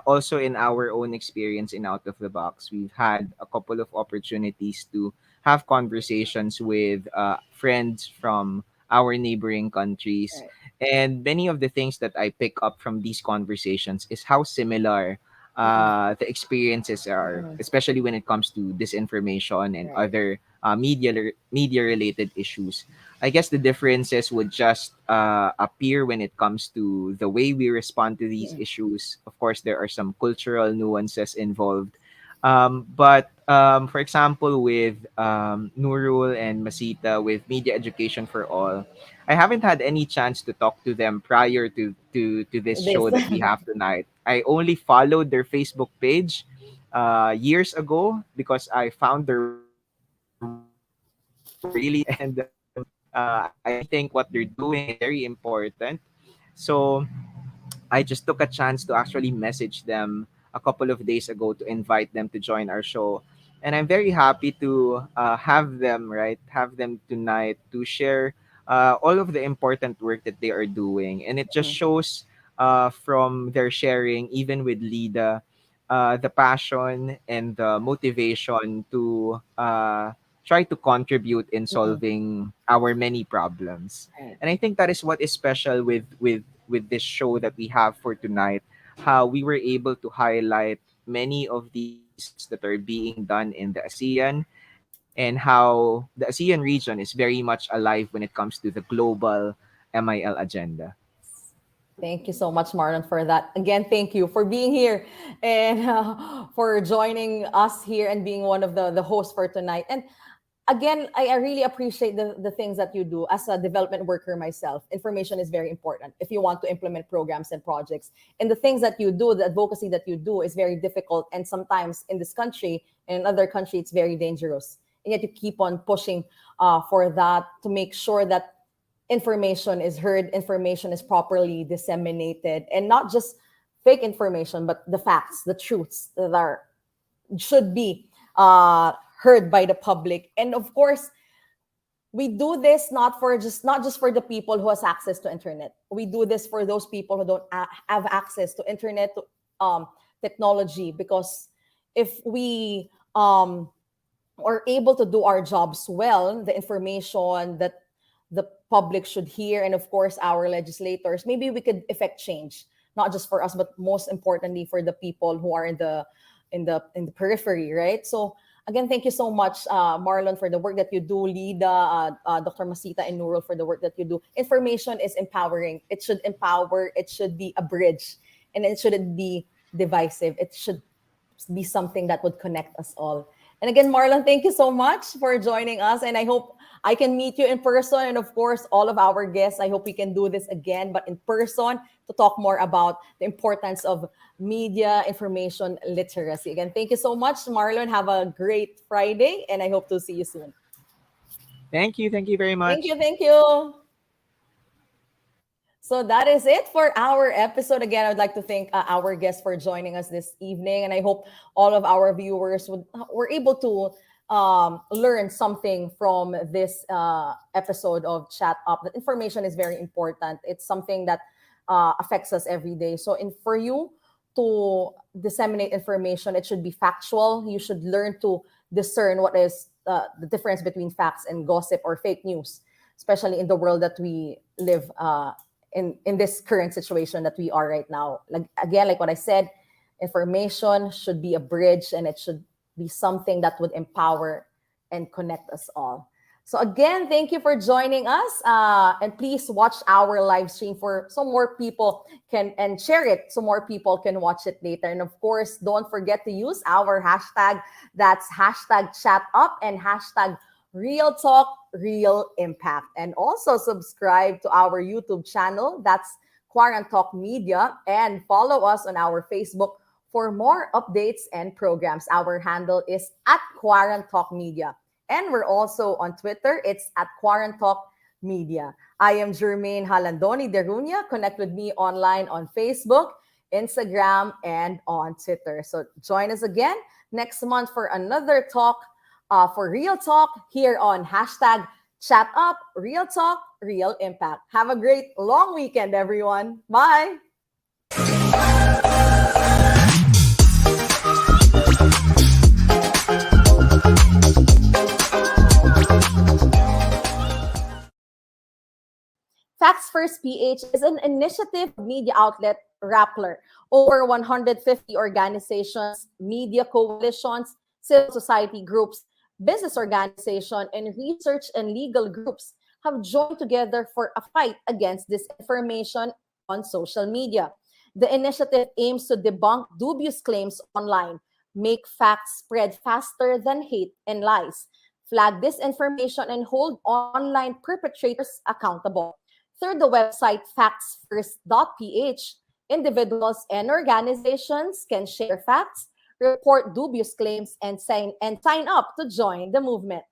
also in our own experience in Out of the Box, we've had a couple of opportunities to have conversations with friends from our neighboring countries. Right. And many of the things that I pick up from these conversations is how similar Mm-mm. the experiences are, Mm-mm. especially when it comes to disinformation and Right. other media related issues. I guess the differences would just appear when it comes to the way we respond to these Mm-mm. issues. Of course, there are some cultural nuances involved. But for example, with Nurul and Masita with Media Education for All, I haven't had any chance to talk to them prior to this This. show that we have tonight. I only followed their Facebook page years ago because I found their work really interesting and I really think what they're doing is very important. So I just took a chance to actually message them a couple of days ago to invite them to join our show. And I'm very happy to have them, right? Have them tonight to share all of the important work that they are doing. And it just Mm-mm. shows from their sharing, even with Lida, the passion and the motivation to try to contribute in Mm-mm. solving our many problems. Right. And I think that is what is special with this show that we have for tonight, how we were able to highlight many of these efforts that are being done in the ASEAN and how the ASEAN region is very much alive when it comes to the global MIL agenda. Thank you so much, Marlon, for that. Again, thank you for being here and for joining us here and being one of the hosts for tonight. And again, I really appreciate the things that you do as a development worker myself. Information is very important if you want to implement programs and projects. And the things that you do, the advocacy that you do is very difficult. And sometimes in this country and in other country, it's very dangerous. And yet you keep on pushing for that to make sure that information is heard, information is properly disseminated, and not just fake information, but the facts, the truths that are should be heard by the public. And of course, we do this not just for the people who has access to internet. We do this for those people who don't have access to internet, to technology, because if we are able to do our jobs well, the information that the public should hear, and of course our legislators, maybe we could effect change, not just for us, but most importantly for the people who are in the periphery, right? So again, thank you so much, Marlon, for the work that you do. Lida, Dr. Masita, and Nurul for the work that you do. Information is empowering. It should empower. It should be a bridge, and it shouldn't be divisive. It should be something that would connect us all. And again, Marlon, thank you so much for joining us. And I hope I can meet you in person. And of course, all of our guests, I hope we can do this again, but in person to talk more about the importance of media information literacy. Again, thank you so much, Marlon. Have a great Friday. And I hope to see you soon. Thank you very Thank you. much. Thank you. So that is it for our episode. Again, I'd like to thank our guests for joining us this evening, and I hope all of our viewers were able to learn something from this episode of Chat Up. That information is very important. It's something that affects us every day. So, for you to disseminate information, it should be factual. You should learn to discern what is the difference between facts and gossip or fake news, especially in the world that we live in this current situation that we are right now. Like again, like what I said, information should be a bridge, and it should be something that would empower and connect us all. So again, thank you for joining us, and please watch our live stream for so more people can, and share it so more people can watch it later. And of course, don't forget to use our hashtag. That's hashtag chat up and hashtag Real Talk, Real Impact. And also subscribe to our YouTube channel. That's Quarant Talk Media. And follow us on our Facebook for more updates and programs. Our handle is at Quarant Talk Media. And we're also on Twitter. It's at Quarant Talk Media. I am Jermaine Halandoni Derunia. Connect with me online on Facebook. Instagram, and on Twitter. So join us again next month for another talk, for Real Talk here on hashtag Chat Up, Real Talk, Real Impact. Have a great long weekend, everyone. Bye. Facts First PH is an initiative media outlet Rappler. Over 150 organizations, media coalitions, civil society groups, business organizations, and research and legal groups have joined together for a fight against disinformation on social media. The initiative aims to debunk dubious claims online, make facts spread faster than hate and lies, flag disinformation, and hold online perpetrators accountable. Through the website factsfirst.ph, individuals and organizations can share facts, report dubious claims, and sign up to join the movement.